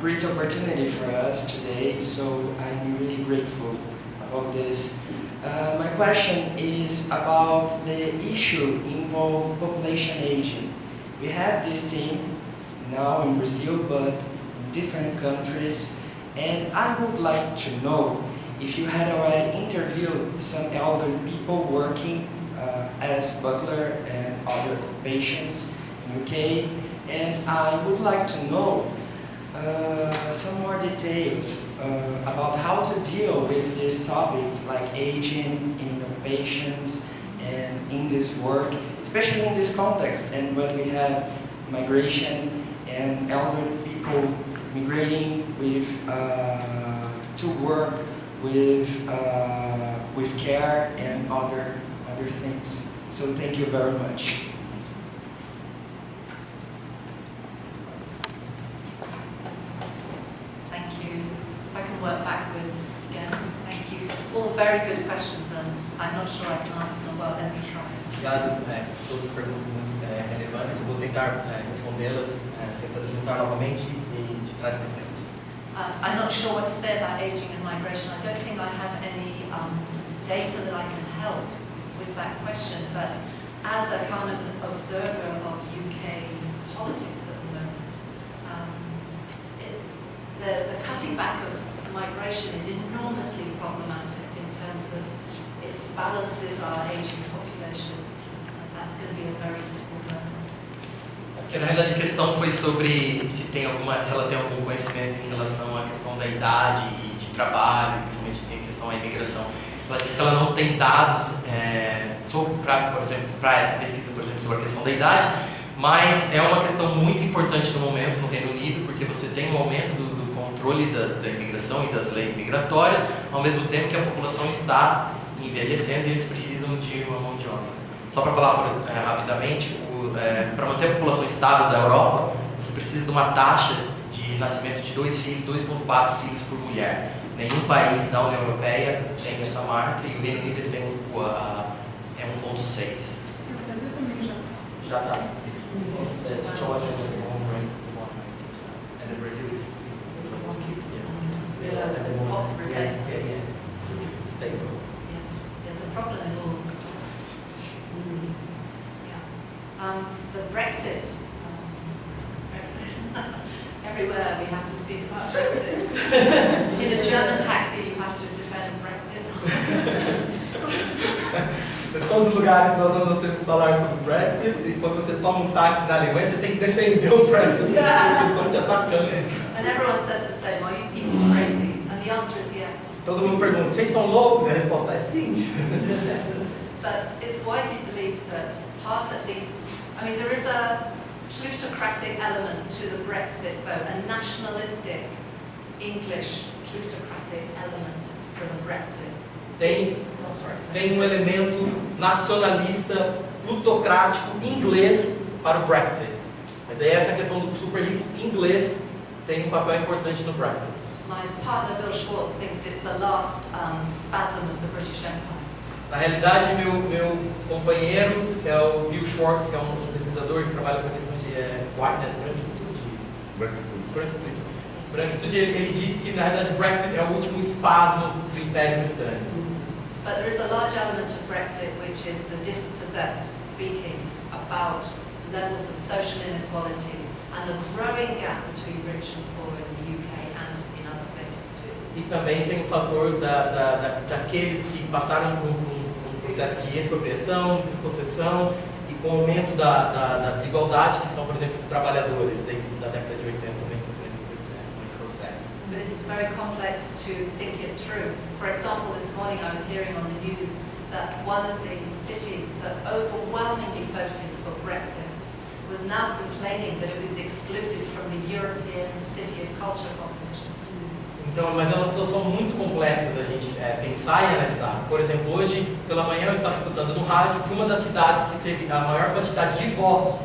great opportunity for us today, so I'm really grateful about this. My question is about the issue involved population aging. We have this thing now in Brazil, but in different countries, and I would like to know if you had already interviewed some elder people working as butler and other patients in UK, and I would like to know some more details about how to deal with this topic, like aging in the patients and in this work, especially in this context, and when we have migration and elderly people migrating with to work with care and other things. So thank you very much. Thank you. If I can work backwards again. Thank you. All very good questions, and I'm not sure I can answer them well. Let me try. Obrigado, todas as perguntas muito relevantes. Eu vou tentar respondê-las, tentando juntar novamente e de trás para frente. I'm not sure what to say about aging and migration. I don't think I have any data that I can help with that question, but as a kind of observer of UK politics at the moment, the cutting back of migration is enormously problematic in terms of it balances our aging population, and that's going to be a very difficult moment. Porque na realidade a questão foi sobre se ela tem algum conhecimento em relação à questão da idade e de trabalho, principalmente em questão à imigração. Ela disse que ela não tem dados para essa pesquisa, por exemplo, sobre a questão da idade, mas é uma questão muito importante no momento no Reino Unido, porque você tem um aumento do controle da imigração e das leis migratórias, ao mesmo tempo que a população está envelhecendo e eles precisam de uma mão de obra. Só para falar rapidamente, para manter a população estável da Europa, você precisa de uma taxa de nascimento de 2,4 filhos por mulher. Nenhum país da União Europeia tem essa marca e o Reino Unido tem 1,6. O Brasil também já está. Só a gente tem one rate. And the Brazil is to keep stable. There's a problem in all. The Brexit. Everywhere we have to speak about Brexit. In a German taxi, you have to defend Brexit. Em todos os lugares nós vamos sempre falar sobre o Brexit, e quando você toma táxi na Alemanha, você tem que defender o Brexit, porque eles estão te atacando. And everyone says the same, are you people crazy? And the answer is yes. Todo mundo pergunta, vocês são loucos? E a resposta é sim. But it's widely believed that part at least, there is a plutocratic element to the Brexit vote, a nationalistic English plutocratic element to the Brexit tem um elemento nacionalista, plutocrático, inglês para o Brexit. Mas aí essa questão do super rico inglês tem um papel importante no Brexit. My partner Bill Schwartz thinks it's the last spasm of the British Empire. Na realidade, meu companheiro, que é o Bill Schwartz, que é um pesquisador que trabalha com a questão de whiteness, branquitude, ele diz que na realidade o Brexit é o último espasmo do Império Britânico. But there is a large element of Brexit which is the dispossessed speaking about levels of social inequality and the growing gap between rich and poor in the UK and in other places too. E também tem o fator daqueles que passaram por um processo de expropriação, despossessão e com o aumento da desigualdade, que são, por exemplo, os trabalhadores desde a década de 80 também sofrendo com esse processo. But it's very complex to think it through. For example, this morning I was hearing on the news that one of the cities that overwhelmingly voted for Brexit was now complaining that it was excluded from the European City of Culture competition. Então, mas é uma situação muito complexa da gente pensar e analisar. Por exemplo, hoje pela manhã eu estava escutando no rádio que uma das cidades que teve a maior quantidade de votos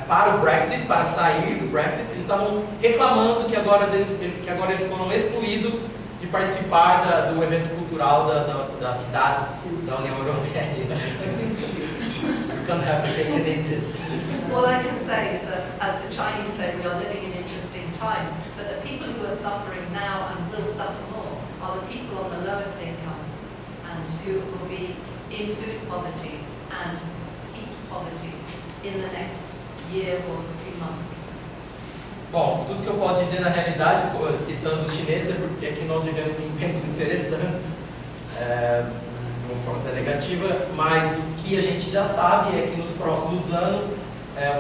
para o Brexit, para sair do Brexit, eles estavam reclamando que agora eles foram excluídos de participar do evento cultural das cidades da União Europeia. You can't have the cake and eat it. All I can say is that, as the Chinese say, we are living in interesting times, but the people who are suffering now and will suffer more are the people on the lowest incomes and who will be in food poverty and heat poverty in the next year or a few months. Bom, tudo que eu posso dizer na realidade, citando os chineses, é que nós vivemos em tempos interessantes, de uma forma até negativa, mas o que a gente já sabe é que nos próximos anos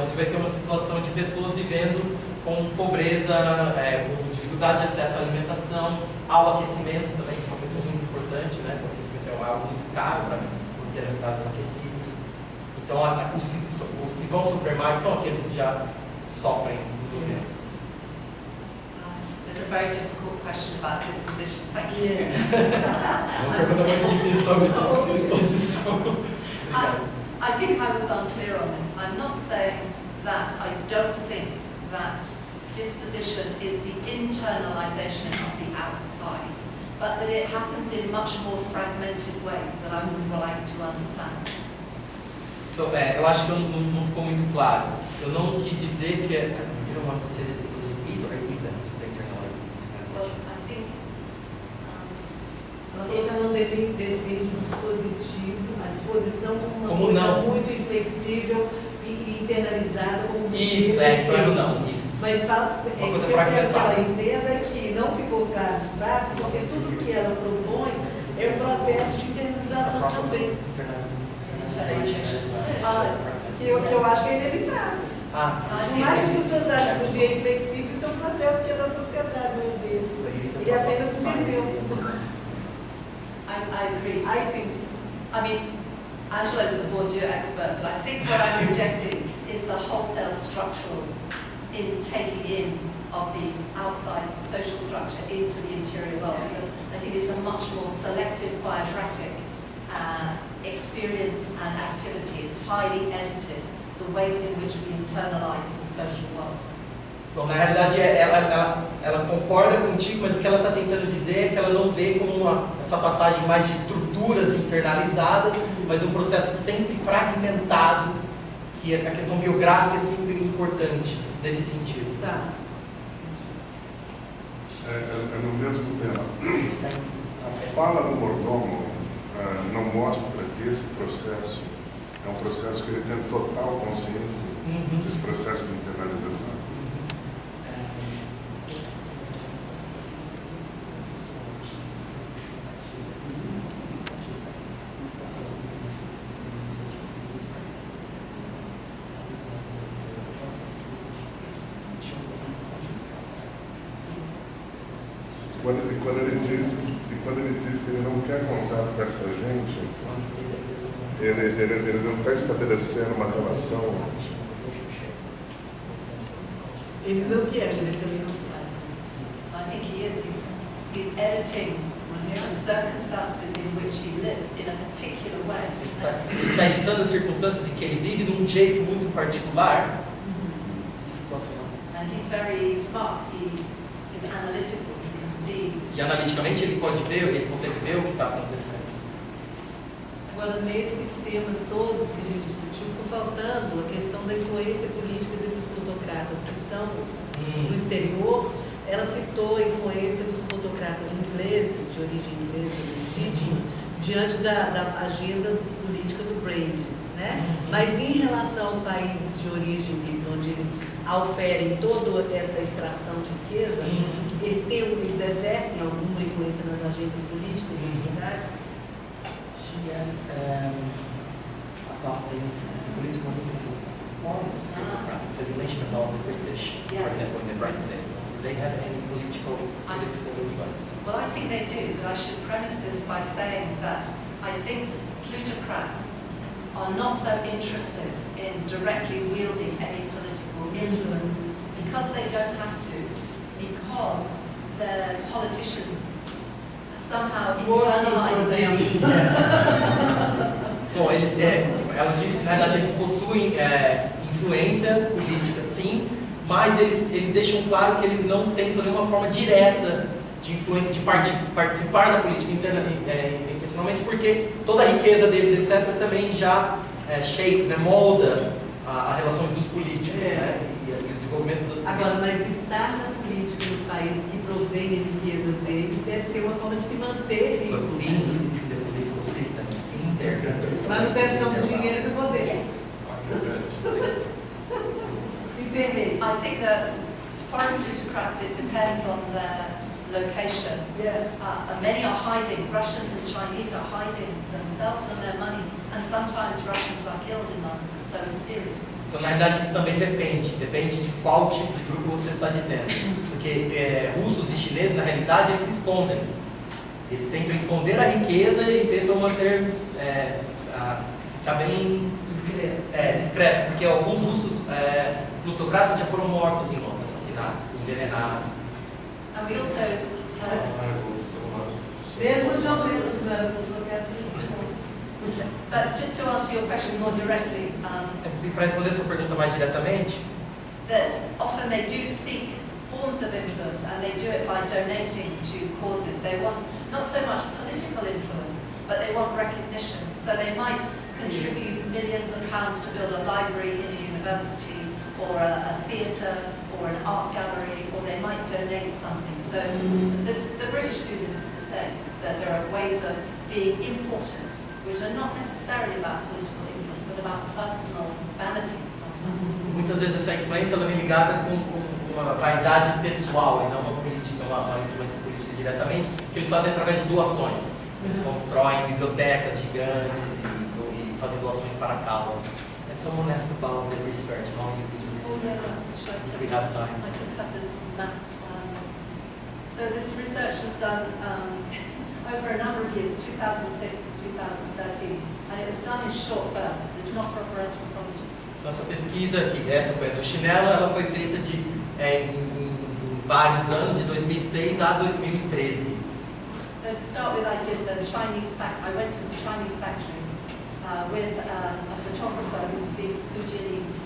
você vai ter uma situação de pessoas vivendo com pobreza, com dificuldade de acesso à alimentação, ao aquecimento também, que é uma questão muito importante, né? O aquecimento é algo muito caro para ter as casas aquecidas. Então, os que vão sofrer mais são aqueles que já sofrem do momento. There's a very difficult question about disposition. Thank you. Uma pergunta muito difícil sobre disposição. I think I was unclear on this. I'm not saying that I don't think that disposition is the internalization of the outside, but that it happens in much more fragmented ways that I would like to understand. Eu acho que não ficou muito claro. Eu não quis dizer que you don't want to say that disposition is or isn't the internalization. Well, I think Ela não defende o dispositivo, a disposição como uma coisa coisa muito inflexível e internalizada como isso, então não, isso. Mas fala, uma coisa que ela fragmentada. entenda que não ficou claro de fato, porque tudo que ela propõe é um processo de internalização também. Que eu acho que é inevitável. Por mais que as pessoas achem que o dia é inflexível, isso é um processo que é da sociedade, não é dele. Ele é apenas entendeu. I agree. I mean, Angela is a Bourdieu expert, but I think what I'm rejecting is the wholesale structural in taking in of the outside social structure into the interior world, because I think it's a much more selective biographic experience and activity. It's highly edited, the ways in which we internalize the social world. Bom, na realidade, ela concorda contigo, mas o que ela está tentando dizer é que ela não vê como essa passagem mais de estruturas internalizadas, mas um processo sempre fragmentado, que a questão biográfica é sempre importante nesse sentido. Tá. No mesmo tema. A fala do mordomo não mostra que esse processo é um processo que ele tem total consciência desse processo de internalização. Quando ele diz que ele não quer contato com essa gente, ele não está estabelecendo uma relação. Eles não querem, eles também não querem. I think he is. He's editing the circumstances in which he lives in a particular way. Ele está editando as circunstâncias em que ele vive de um jeito muito particular e situacional. And he's very smart. He is analytical. He can see. E analiticamente ele pode ver, ele consegue ver o que está acontecendo. Agora, nesses temas todos que a gente discutiu, ficou faltando a questão da influência política desses plutocratas que são do exterior. Ela citou a influência dos plutocratas ingleses, de origem inglesa legítima, diante da agenda política do Brandis, né? Mas em relação aos países de origem deles, onde eles auferem toda essa extração de riqueza, eles exercem alguma influência nas agendas políticas das cidades? She asked about the political influence of foreigners, because you mentioned about the British, for example, in the Brexit. Do they have any political influence? Well, I think they do, but I should premise this by saying that I think plutocrats are not so interested in directly wielding any political influence because they don't have to, because the politicians somehow internalize them. Bom, ela disse que na verdade eles possuem influência política, sim, mas eles deixam claro que eles não tentam nenhuma forma direta de influência, de participar da política intencionalmente, porque toda a riqueza deles, etc., também já molda as relações dos políticos, né? E o desenvolvimento dos políticos. Agora, mas estar na política nos países que provém a riqueza deles deve ser uma forma de se manter vivos. Manutenção do dinheiro e do poder. Yes. I think that foreign plutocrats, it depends on their location. Yes. And many are hiding. Russians and Chinese are hiding themselves and their money, and sometimes Russians are killed in London. So it's serious. Então, na verdade, isso também depende de qual tipo de grupo você está dizendo. Porque russos e chineses, na realidade, eles se escondem. Eles tentam esconder a riqueza e tentam manter, ficar bem discreto, porque alguns russos plutocratas já foram mortos em Londres, assassinados, envenenados. And we also mesmo John Lennon, but just to answer your question more directly, para responder sua pergunta mais diretamente, that often they do seek forms of influence, and they do it by donating to causes. They want not so much political influence, but they want recognition. So they might contribute millions of pounds to build a library in a university, or a theatre, or an art gallery, or they might donate something. So the British do this the same, that there are ways of being important, which are not necessarily about political influence, but about personal vanity sometimes. Muitas vezes essa influência ela vem ligada com uma vaidade pessoal e não uma política, uma influência política diretamente, que eles fazem através de doações. Eles constroem bibliotecas gigantes e fazem doações para causas. And someone asked about the research, how you do the research. If we have time. I just have this map. So this research was done over a number of years, 2006 to 2013, and it was done in short bursts. It's not preferential project. Então essa pesquisa, que essa foi a do Chinelo, ela foi feita em vários anos, de 2006 a 2013. So to start with, I did the Chinese I went to the Chinese factories with a photographer who speaks Fujianese,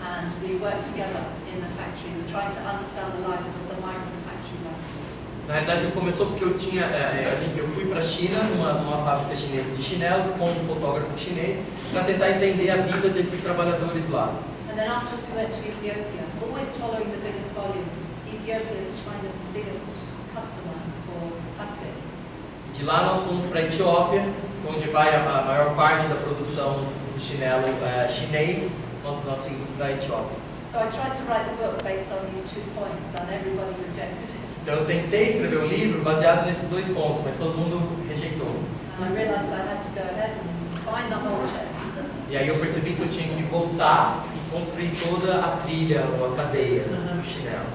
and we worked together in the factories trying to understand the lives of the migrant factory workers. Na realidade, começou porque eu fui para a China, numa fábrica chinesa de chinelo, com um fotógrafo chinês, para tentar entender a vida desses trabalhadores lá. And then afterwards we went to Ethiopia, always following the biggest volumes. Ethiopia is China's biggest customer for plastic. De lá nós fomos para a Etiópia, onde vai a maior parte da produção do chinelo chinês. Nós seguimos para a Etiópia. So I tried to write the book based on these 2 points, and everybody rejected it. Então eu tentei escrever o livro baseado nesses 2 pontos, mas todo mundo rejeitou. And I realized I had to go ahead and find the whole chain. E aí eu percebi que eu tinha que voltar e construir toda a trilha ou a cadeia do chinelo.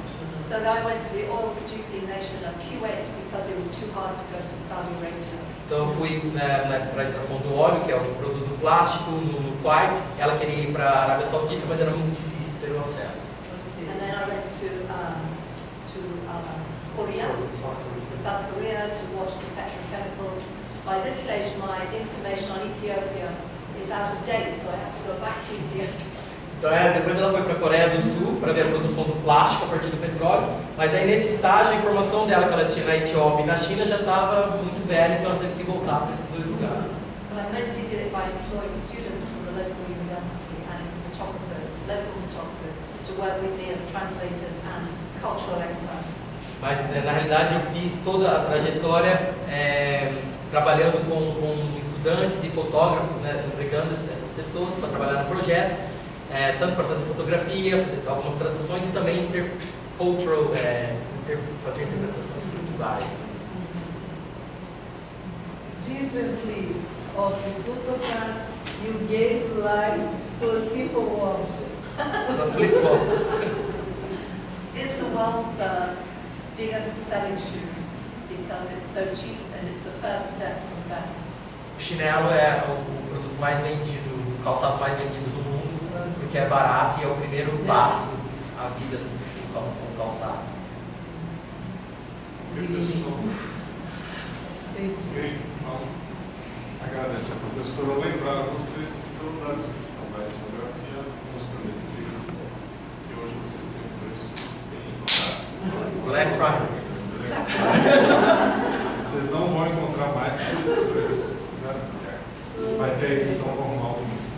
So I went to the oil-producing nation of Kuwait because it was too hard to go to Saudi Arabia. Então eu fui para a extração do óleo, que é o que produz o plástico, no Kuwait. Ela queria ir para a Arábia Saudita, mas era muito difícil ter o acesso. And then I went to Korea, so South Korea, to watch the petrochemicals. By this stage, my information on Ethiopia is out of date, so I have to go back to Ethiopia. Então, depois ela foi para a Coreia do Sul para ver a produção do plástico a partir do petróleo, mas aí nesse estágio a informação dela que ela tinha na Etiópia e na China já estava muito velha, então ela teve que voltar para esses dois lugares. But I mostly did it by employing students from the local university and photographers, local photographers, to work with me as translators and cultural experts. Mas na realidade eu fiz toda a trajetória trabalhando com estudantes e fotógrafos, né, empregando essas pessoas para trabalhar no projeto, tanto para fazer fotografia, fazer algumas traduções e também fazer interpretações culturais. Differently of the photographs, you gave life to a simple object. Só flip-flop. It's the world's biggest selling shoe because it's so cheap and it's the first step from that. O chinelo é o produto mais vendido, o calçado mais vendido do mundo, porque é barato e é o primeiro passo à vida assim, com calçados. Então, agradeço a professora lembrar vocês que pelo dar descrição da etnografia mostrando esse livro que hoje vocês têm um preço bem encontrado. Black Friday. Vocês não vão encontrar mais por esse preço, certo? Vai ter edição normal do livro.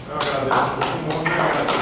Eu agradeço a todo mundo e agradeço.